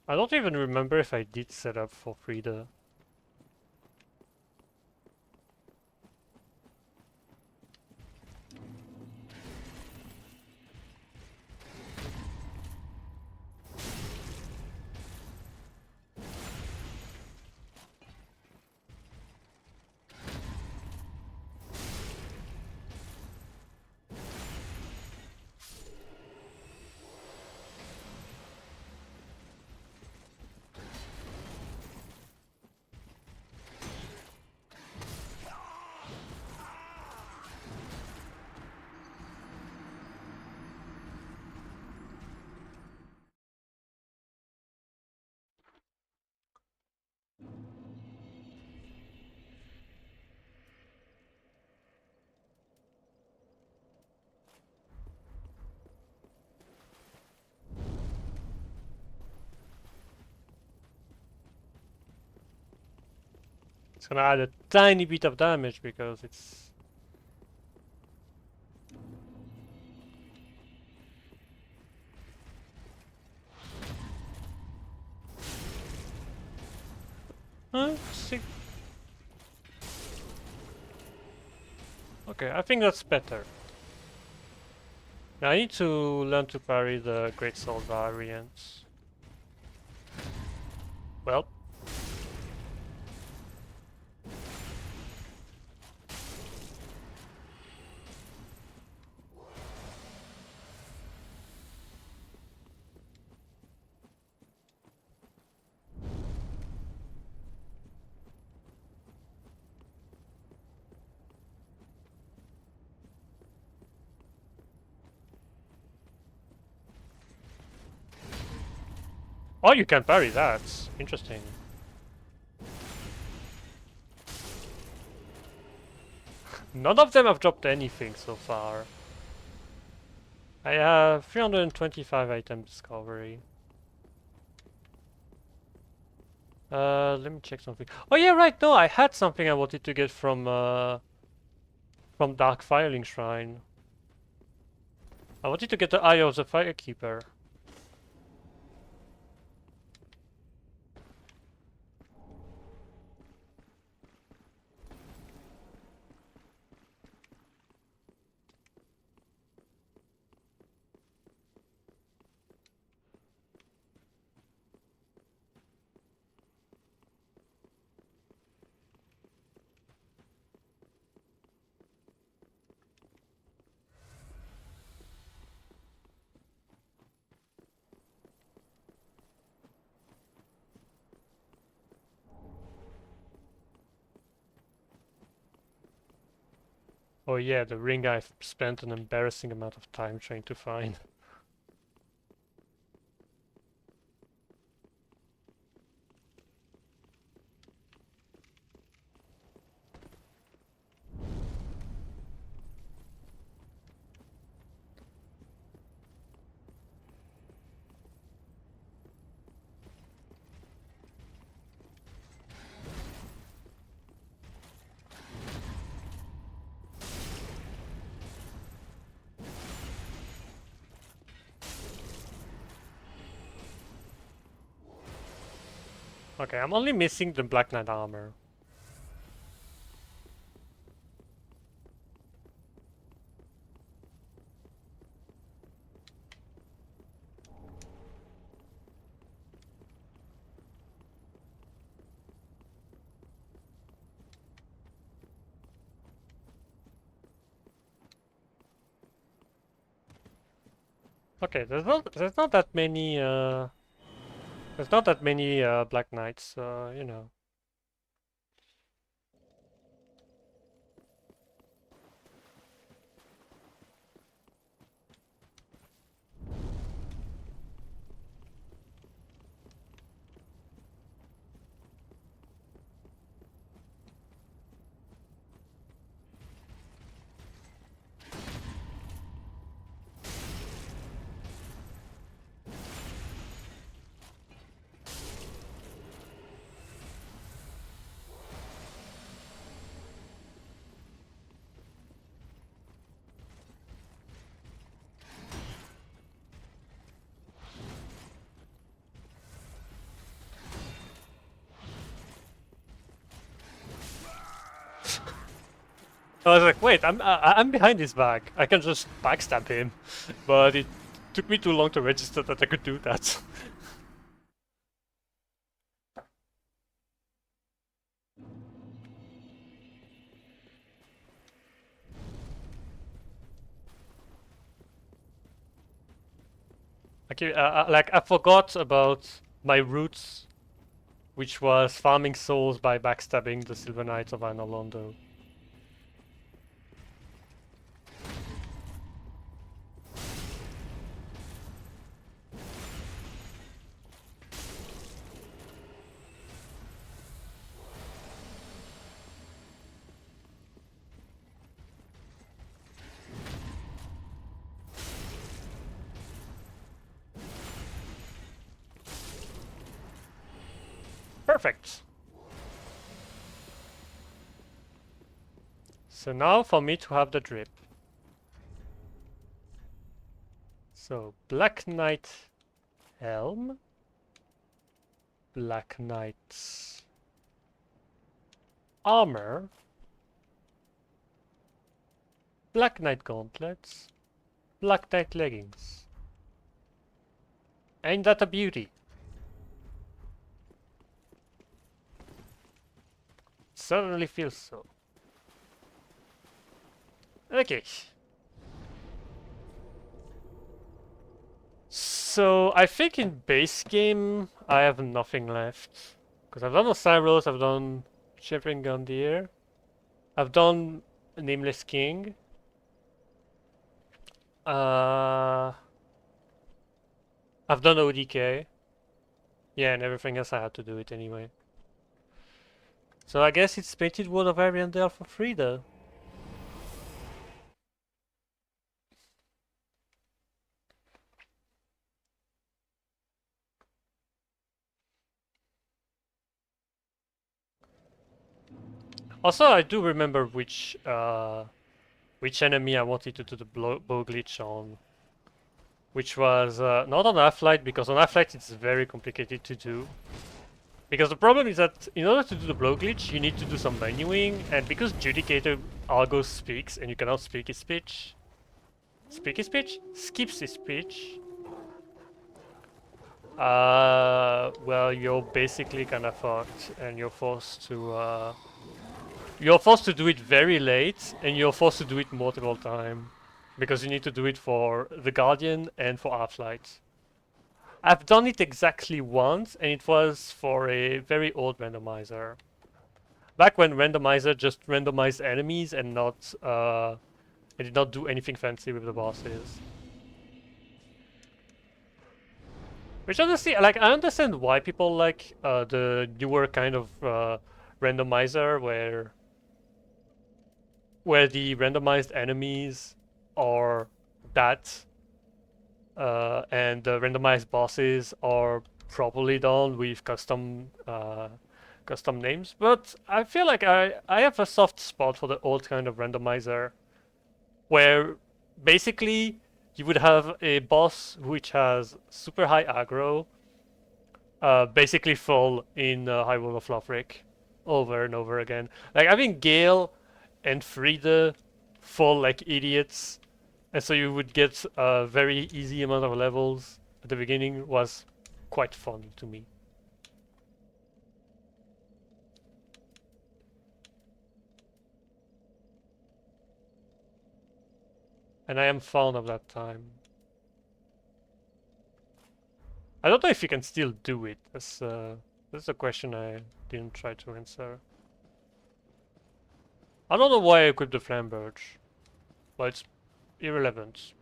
I don't even remember if I did set up for Frida. It's gonna add a tiny bit of damage because it's... See. Okay, I think that's better. Now I need to learn to parry the Great Sword variants. Well, oh, you can parry that. Interesting. None of them have dropped anything so far. I have 325 item discovery. Let me check something. Oh yeah, right. No, I had something I wanted to get from Dark Filing Shrine. I wanted to get the Eye of the Firekeeper. Oh yeah, the ring I've spent an embarrassing amount of time trying to find. Okay, I'm only missing the Black Knight armor. Okay, there's not that many Black Knights, you know. I was like, wait, I'm behind this bag. I can just backstab him, but it took me too long to register that I could do that. Like I forgot about my roots, which was farming souls by backstabbing the Silver Knights of Anolondo. Perfect. So now for me to have the drip. So Black Knight Helm, Black Knight Armor, Black Knight Gauntlets, Black Knight Leggings. Ain't that a beauty? Certainly feels so. Okay. So I think in base game I have nothing left. Because I've done Osiris, I've done Shivering Gandir, I've done Nameless King. Uh, I've done ODK. Yeah, and everything else I had to do it anyway. So I guess it's Painted World of Ariandel for free though. Also, I do remember which enemy I wanted to do the bow glitch on. Which was not on Half-Light, because on Half-Light it's very complicated to do. Because the problem is that in order to do the blow glitch, you need to do some menuing, and because Judicator Argo speaks and you cannot speak his speech, skips his speech, well, you're basically kind of fucked, and you're forced to do it very late, and you're forced to do it multiple times, because you need to do it for the Guardian and for Half-Light. I've done it exactly once, and it was for a very old randomizer. Back when randomizer just randomized enemies and not it did not do anything fancy with the bosses. Which honestly, like, I understand why people like the newer kind of randomizer where the randomized enemies are that and the randomized bosses are properly done with custom names. But I feel like I have a soft spot for the old kind of randomizer where basically you would have a boss which has super high aggro, basically fall in High Wall of Lothric over and over again. Like having Gale and Frida fall like idiots, and so you would get a very easy amount of levels at the beginning was quite fun to me. And I am fond of that time. I don't know if you can still do it. That's a question I didn't try to answer. I don't know why I equipped the Flame Birch, but it's irrelevant.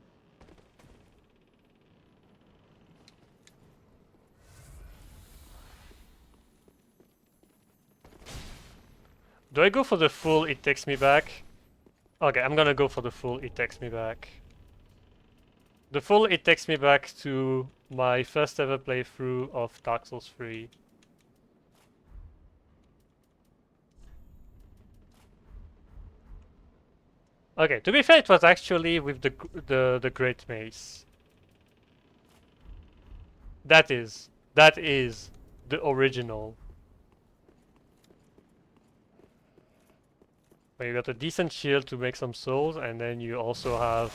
Do I go for the full it takes me back? Okay, I'm gonna go for the full it takes me back. The full it takes me back to my first ever playthrough of Dark Souls 3. Okay, to be fair, it was actually with the Great Mace. That is the original. Where you got a decent shield to make some souls, and then you also have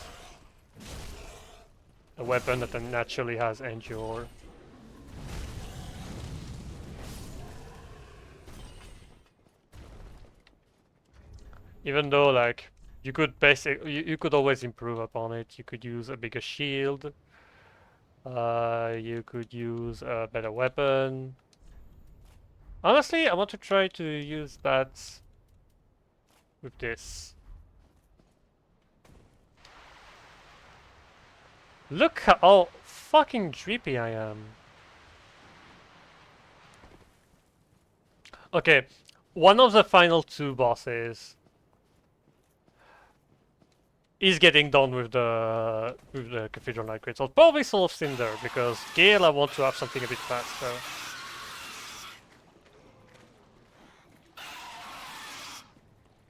a weapon that then naturally has endure. Even though like you could always improve upon it. You could use a bigger shield. You could use a better weapon. Honestly, I want to try to use that with this. Look how fucking drippy I am. Okay, one of the final two bosses is getting done with the Cathedral Knight Crystal. Probably Soul of Cinder, because Gale I want to have something a bit faster.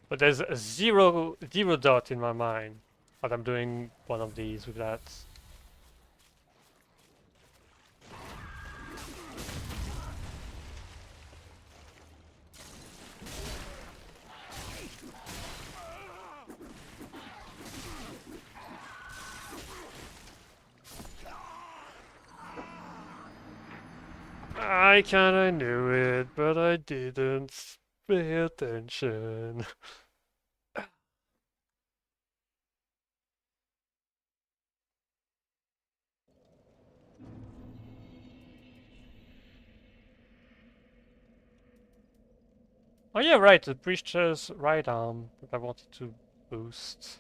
But there's a zero doubt in my mind that I'm doing one of these with that. I kinda knew it, but I didn't pay attention. Oh yeah, right, the Preacher's right arm that I wanted to boost.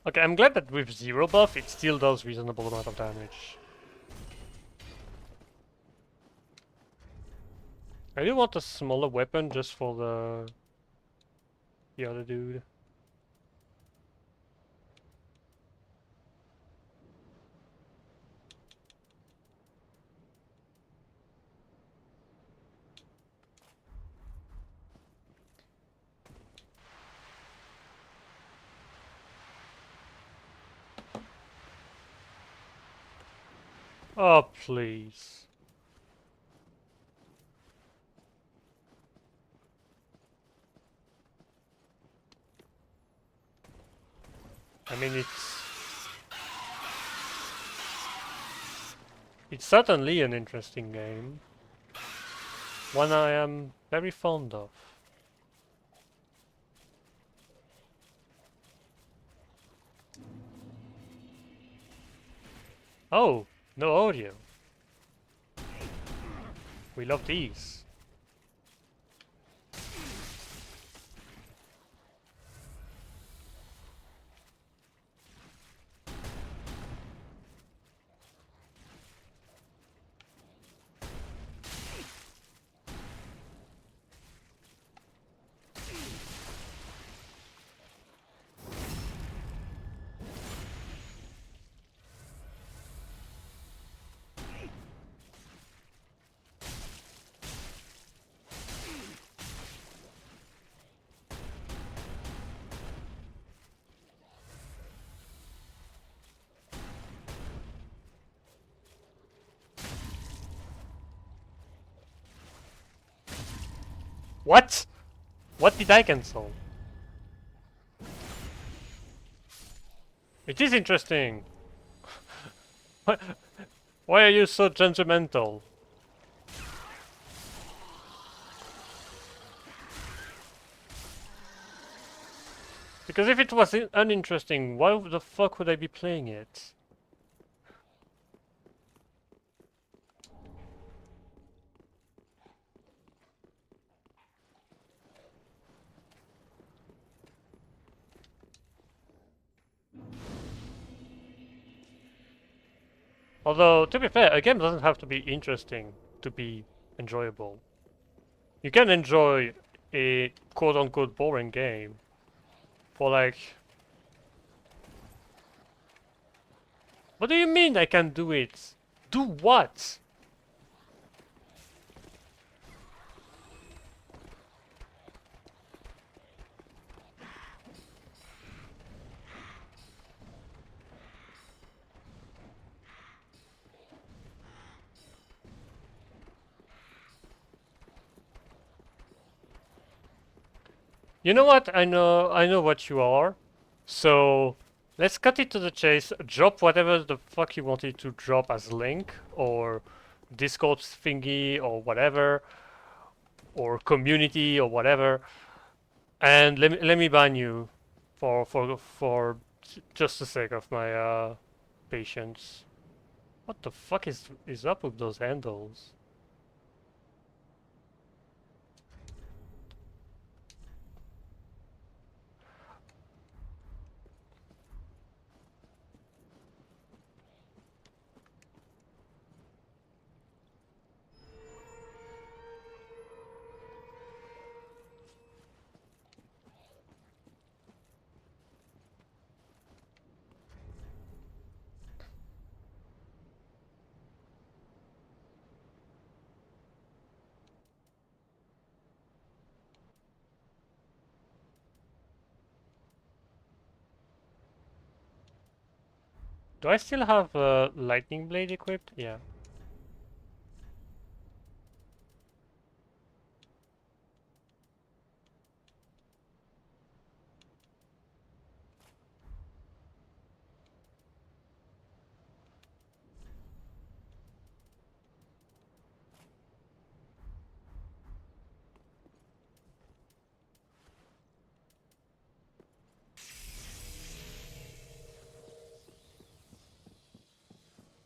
Okay, I'm glad that with zero buff it still does reasonable amount of damage. I do want a smaller weapon just for the other dude. Oh, please. I mean, it's certainly an interesting game. One I am very fond of. Oh, no audio. We love these. What? What did I cancel? It is interesting. Why are you so judgmental? Because if it was uninteresting, why the fuck would I be playing it? Although, to be fair, a game doesn't have to be interesting to be enjoyable. You can enjoy a quote-unquote boring game for like... What do you mean I can do it? Do what? You know what? I know what you are. So let's cut it to the chase. Drop whatever the fuck you wanted to drop as link or Discord thingy or whatever or community or whatever, and let me ban you for just the sake of my patience. What the fuck is up with those handles? Do I still have lightning blade equipped? Yeah.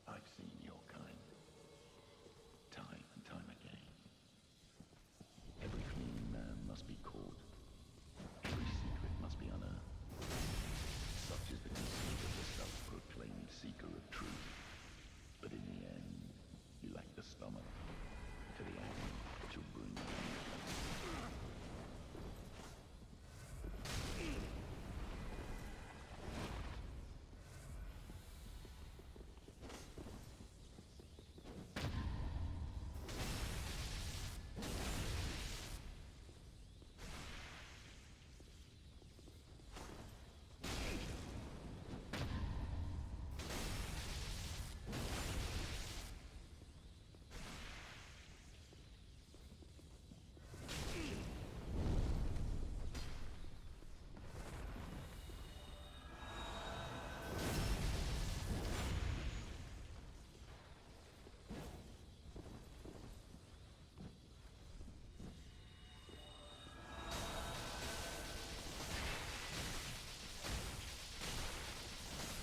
I've seen your kind, time and time again. Every clean man must be caught. Every secret must be unearthed. Such is the conceit of the self-proclaimed seeker of truth. But in the end, you lack the stomach to the end to bring you.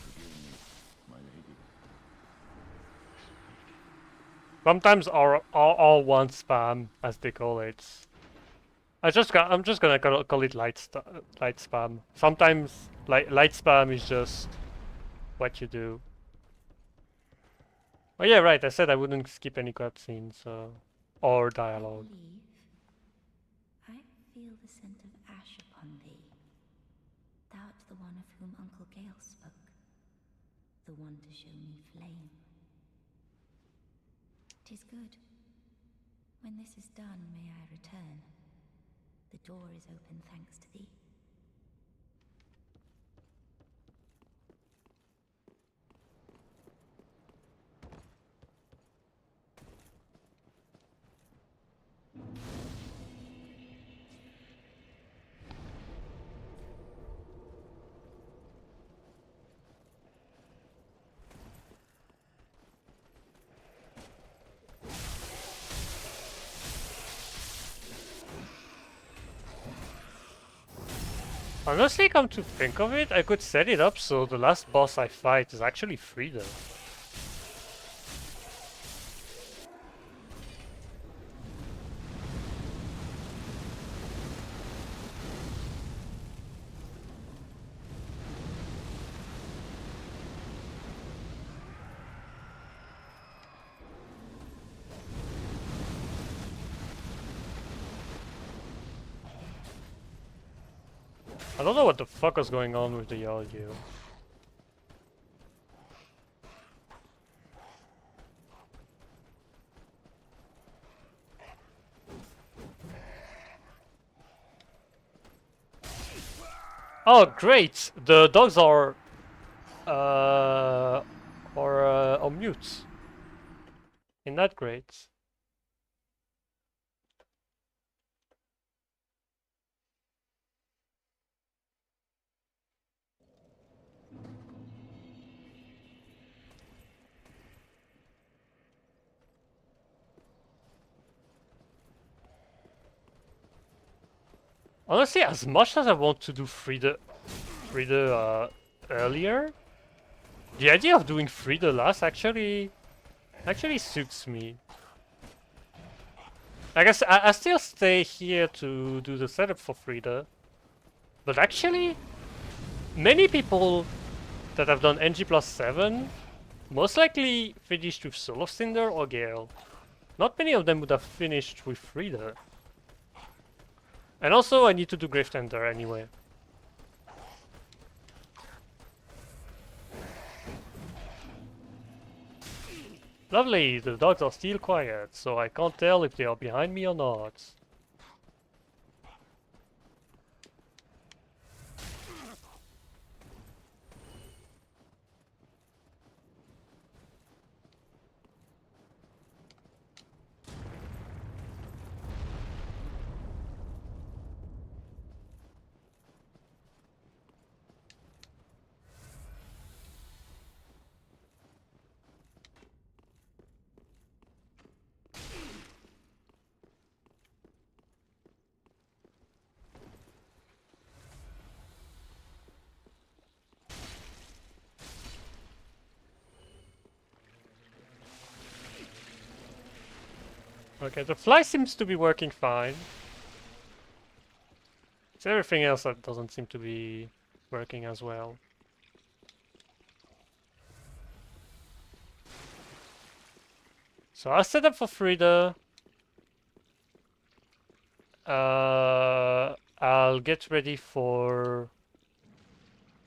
Forgive me, my lady. Sometimes all one spam, as they call it. I'm just gonna call it light spam. Sometimes light spam is just what you do. Oh yeah, right. I said I wouldn't skip any cutscenes or dialogue. I feel the scent of ash upon thee. Thou art the one of whom Uncle Gale spoke, the one to show me flame. 'Tis good. When this is done, may I return. The door is open thanks to thee. Honestly, come to think of it, I could set it up so the last boss I fight is actually Frida. I don't know what the fuck was going on with the audio. Oh, great! The dogs are on mute. Isn't that great? Honestly, as much as I want to do Frida earlier, the idea of doing Frida last actually suits me. I guess I still stay here to do the setup for Frida, but actually, many people that have done NG+7 most likely finished with Soul of Cinder or Gale. Not many of them would have finished with Frida. And also, I need to do Gravetender anyway. Lovely, the dogs are still quiet, so I can't tell if they are behind me or not. Okay, the fly seems to be working fine. It's everything else that doesn't seem to be working as well. So I'll set up for Frida. I'll get ready for...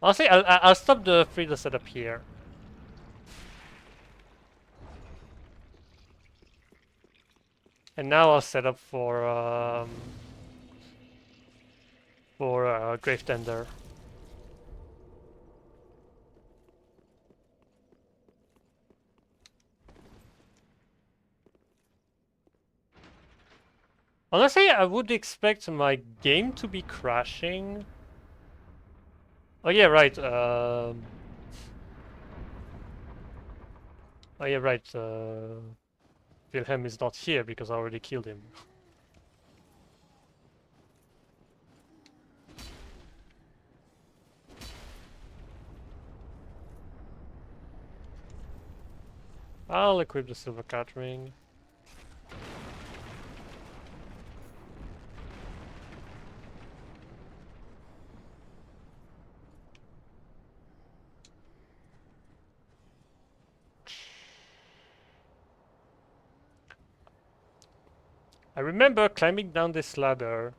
Honestly, I'll stop the Frida setup here. And now I'll set up for Gravetender. Honestly, I would expect my game to be crashing. Oh yeah, right. Oh yeah, right. Wilhelm is not here because I already killed him. I'll equip the silver cat ring. I remember climbing down this ladder.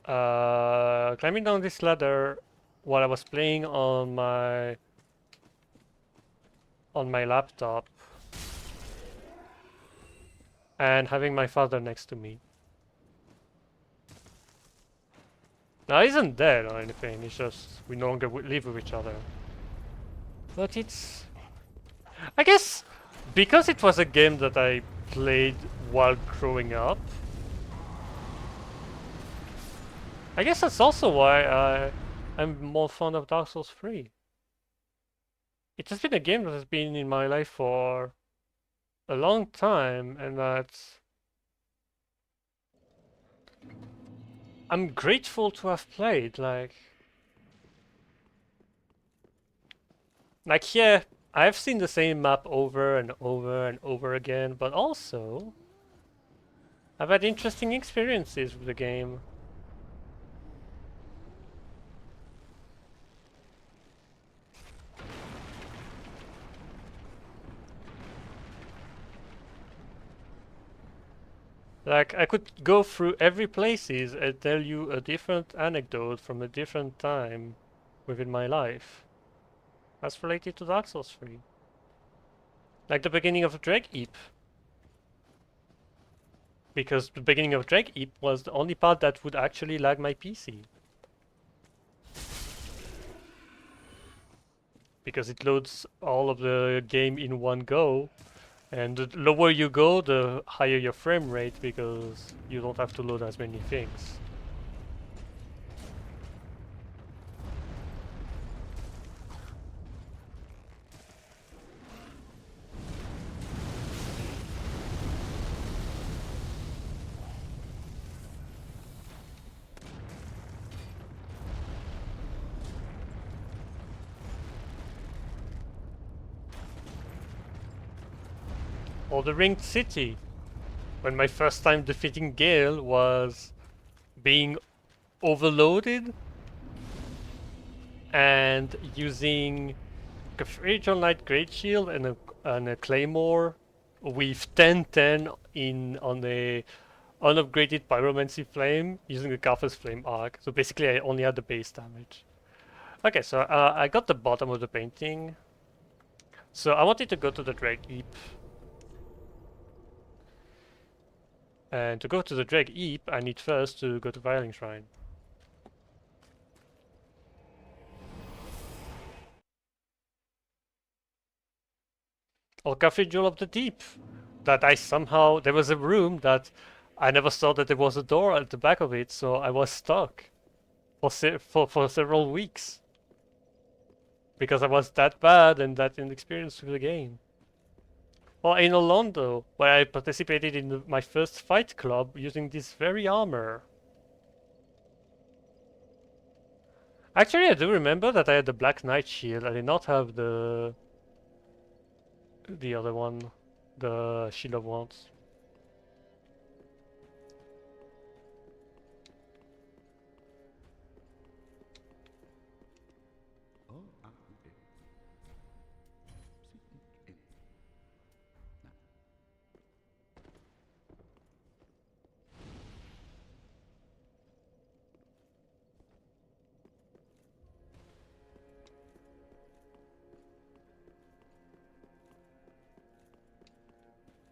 Climbing down this ladder while I was playing on my laptop and having my father next to me. Now he isn't dead or anything. It's just we no longer live with each other. But it's, I guess, because it was a game that I played while growing up. I guess that's also why I'm more fond of Dark Souls 3. It has been a game that has been in my life for a long time, and that I'm grateful to have played, yeah, I've seen the same map over and over and over again, but also I've had interesting experiences with the game. Like, I could go through every places and tell you a different anecdote from a different time within my life. That's related to Dark Souls 3. Like the beginning of Drag Heap. Because the beginning of Drag Heap was the only part that would actually lag my PC. Because it loads all of the game in one go. And the lower you go, the higher your frame rate because you don't have to load as many things. Or the Ringed City, when my first time defeating Gale was being overloaded and using a Fragile Knight Great Shield and a Claymore with 10-10 on a unupgraded Pyromancy Flame using the Garth's Flame Arc. So basically I only had the base damage. Okay, so I got the bottom of the painting. So I wanted to go to the Drag Heap. And to go to the Drag Heap, I need first to go to Viling Shrine. Or Cafe Jewel of the Deep. That I somehow... There was a room that I never saw that there was a door at the back of it, so I was stuck for several weeks. Because I was that bad and that inexperienced with the game. Or in Orlando, where I participated in my first fight club using this very armor. Actually, I do remember that I had the Black Knight shield. I did not have the other one, the Shield of Wands.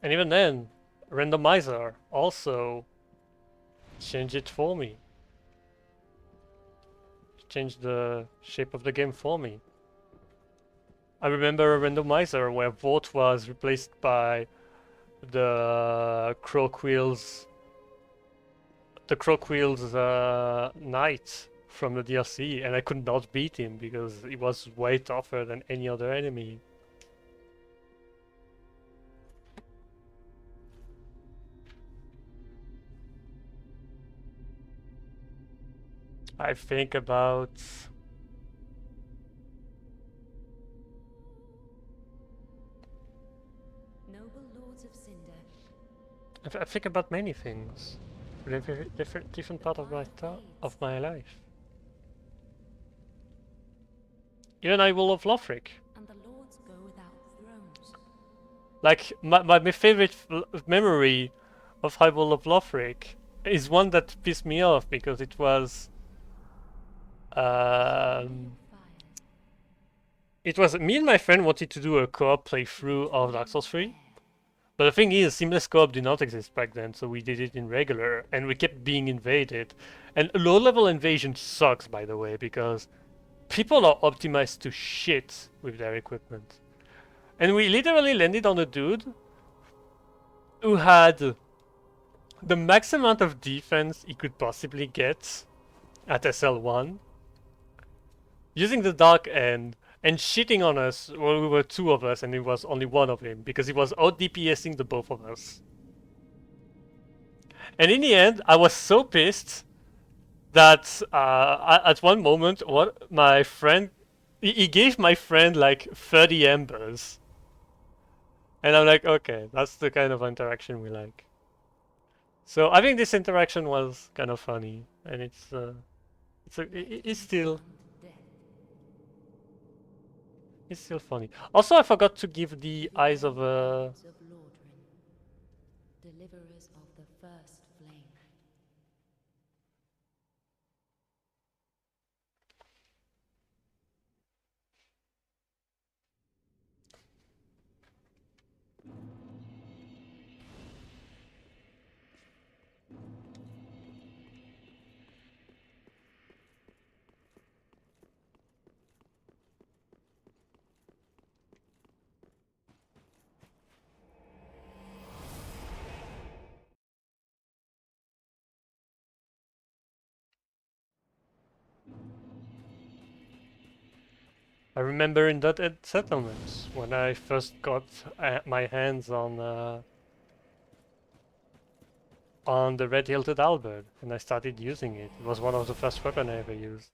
And even then, randomizer also changed it for me. Changed the shape of the game for me. I remember a randomizer where vote was replaced by the Croquill's knight from the DLC, and I could not beat him because he was way tougher than any other enemy. I think about... Noble lords of Cinder, I think about many things. Different part of my life. Even I will of Lothric. and the lords go without thrones. Like my favorite memory of High Wall of Lothric is one that pissed me off because it was Fire. it was me and my friend wanted to do a co-op playthrough of Dark Souls 3. But the thing is, seamless co-op did not exist back then, so we did it in regular, and we kept being invaded. And low-level invasion sucks, by the way, because people are optimized to shit with their equipment. And we literally landed on a dude who had the max amount of defense he could possibly get at SL1, using the Dark End, and shitting on us. Well, we were two of us and it was only one of him, because he was out DPSing the both of us. And in the end, I was so pissed that at one moment, what my friend, he gave my friend like 30 embers, and I'm like, okay, that's the kind of interaction we like. So I think this interaction was kind of funny, and it's still Death. it's still funny. Also, I forgot to give the eyes of Guards of Lordran, deliverers of the first flame. I remember in that settlement when I first got my hands on the red-hilted halberd and I started using it. It was one of the first weapon I ever used.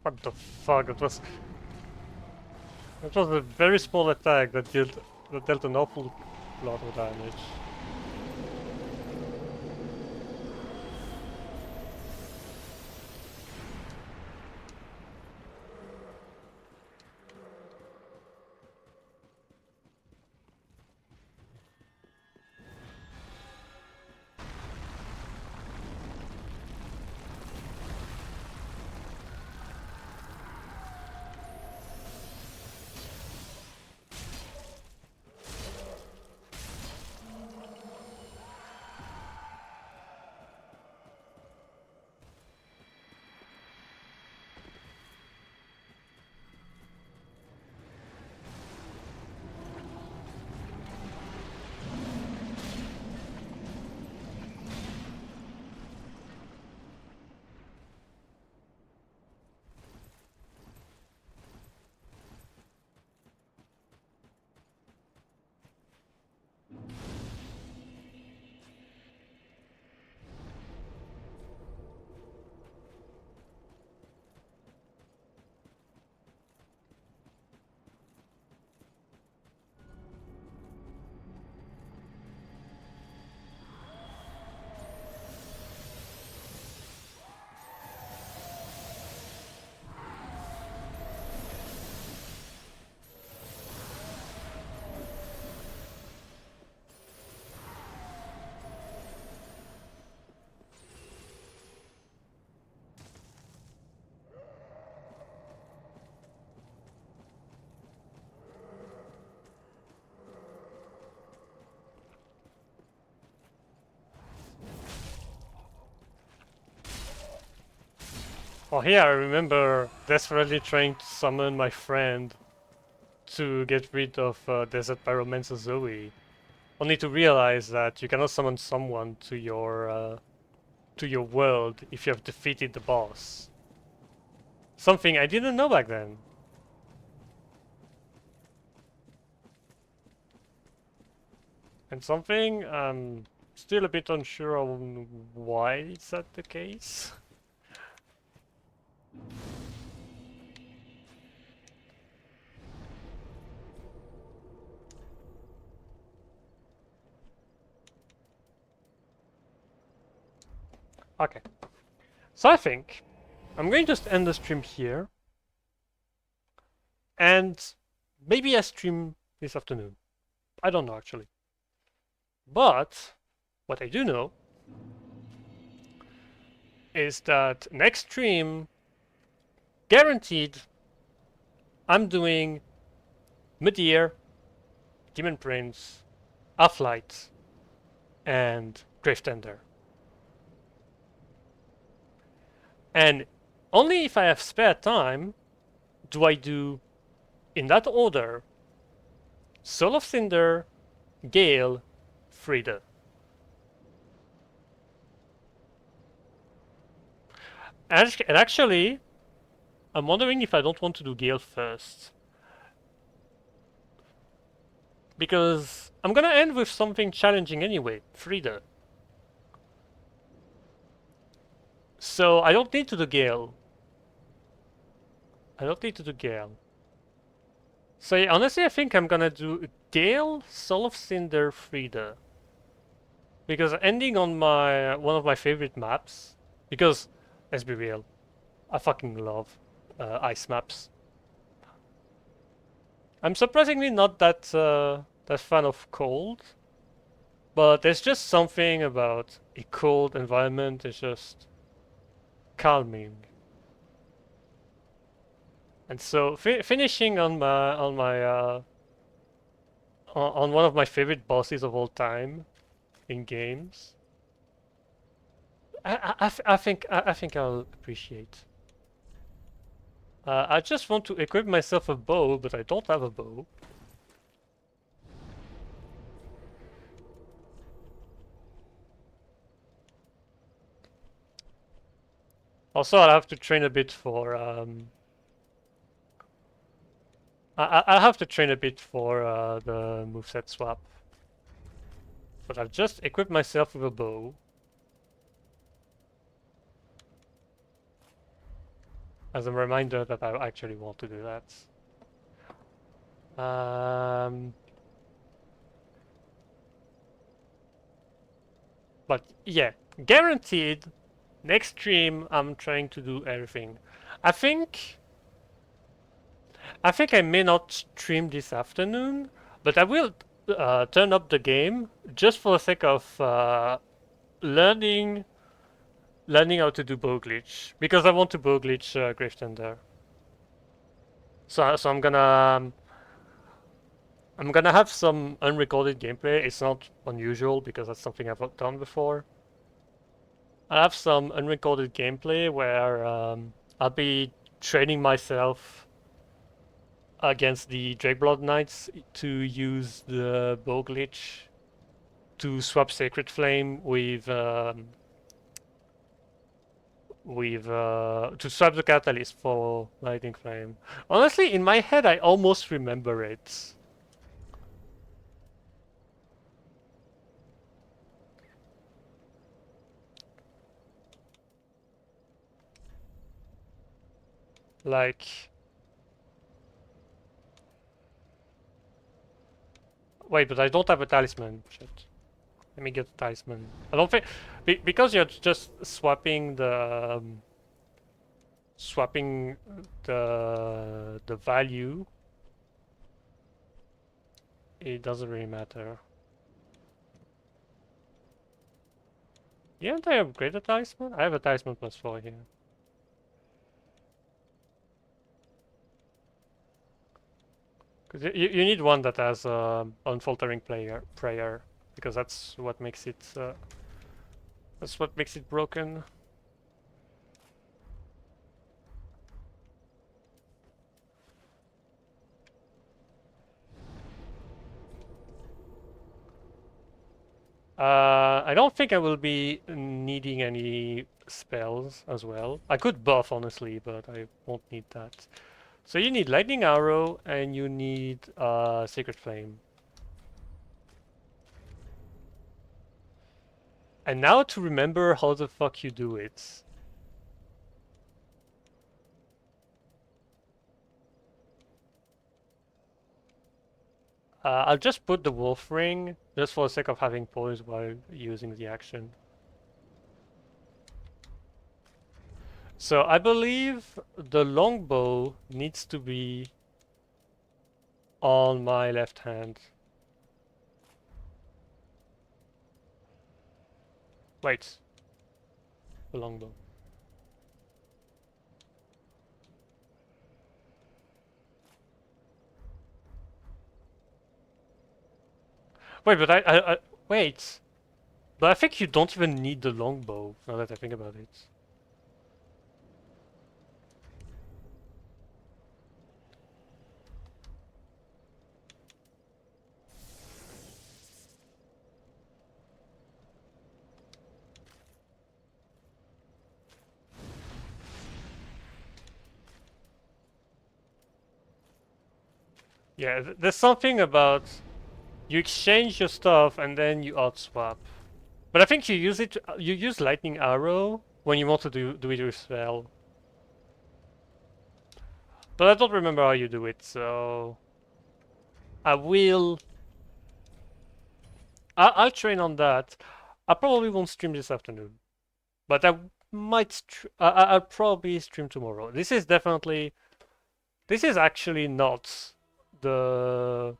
What the fuck? It was a very small attack that dealt an awful lot of damage. Oh, here I remember desperately trying to summon my friend to get rid of Desert Pyromancer Zoe, only to realize that you cannot summon someone to your world if you have defeated the boss. Something I didn't know back then. And something I'm still a bit unsure on why is that the case. Okay, so I think I'm going to just end the stream here, and maybe I stream this afternoon. I don't know actually. But what I do know is that next stream, guaranteed, I'm doing Mid-Year, Demon Prince, Half-Light, and Gravestender. And only if I have spare time do I do, in that order, Soul of Cinder, Gale, Frida. And actually, I'm wondering if I don't want to do Gale first. Because I'm gonna end with something challenging anyway, Frida. So I don't need to do Gale. I don't need to do Gale. So yeah, honestly, I think I'm gonna do Gale, Soul of Cinder, Frida. Because ending on my one of my favorite maps, because let's be real, I fucking love ice maps. I'm surprisingly not that fan of cold, but there's just something about a cold environment. It's just calming. And so finishing on on one of my favorite bosses of all time in games, I think I'll appreciate. I just want to equip myself a bow, but I don't have a bow. Also, I'll have to train a bit for I'll have to train a bit for the moveset swap. But I've just equipped myself with a bow. As a reminder that I actually want to do that. But yeah, guaranteed, next stream I'm trying to do everything. I think I may not stream this afternoon, but I will turn up the game just for the sake of learning how to do bow glitch, because I want to bow glitch Gravestender. So I'm gonna have some unrecorded gameplay. It's not unusual because that's something I've done before. I have some unrecorded gameplay where I'll be training myself against the Drakeblood Knights to use the bow glitch to swap Sacred Flame with to swap the catalyst for Lightning Flame. Honestly, in my head, I almost remember it. Like, wait, but I don't have a talisman. Shit. Let me get the talisman. I don't think because you're just swapping the value. It doesn't really matter. Didn't I upgrade a talisman? I have a talisman +4 here. Because you need one that has unfaltering prayer, because that's what makes it broken. I don't think I will be needing any spells as well. I could buff honestly, but I won't need that. So you need Lightning Arrow and you need Sacred Flame. And now to remember how the fuck you do it. I'll just put the Wolf Ring, just for the sake of having poise while using the action. So I believe the longbow needs to be on my left hand. Wait. The longbow. Wait, but wait. But I think you don't even need the longbow, now that I think about it. Yeah, there's something about you exchange your stuff and then you odd swap. But I think you use it. You use lightning arrow when you want to do it with spell. But I don't remember how you do it, so I will. I'll train on that. I probably won't stream this afternoon, but I might. I'll probably stream tomorrow. This is definitely. This is actually not the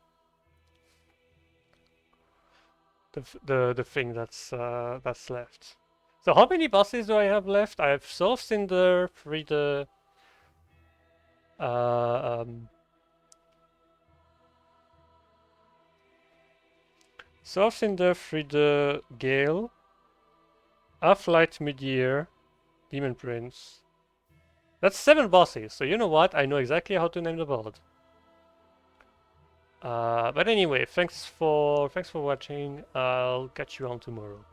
the thing that's left. So how many bosses do I have left? I have Soul of Cinder, Frida, um, Soul of Cinder, Frida, Gale, Half-Light Midear, Demon Prince. That's 7 bosses, so you know what? I know exactly how to name the build. But anyway, thanks for watching. I'll catch you on tomorrow.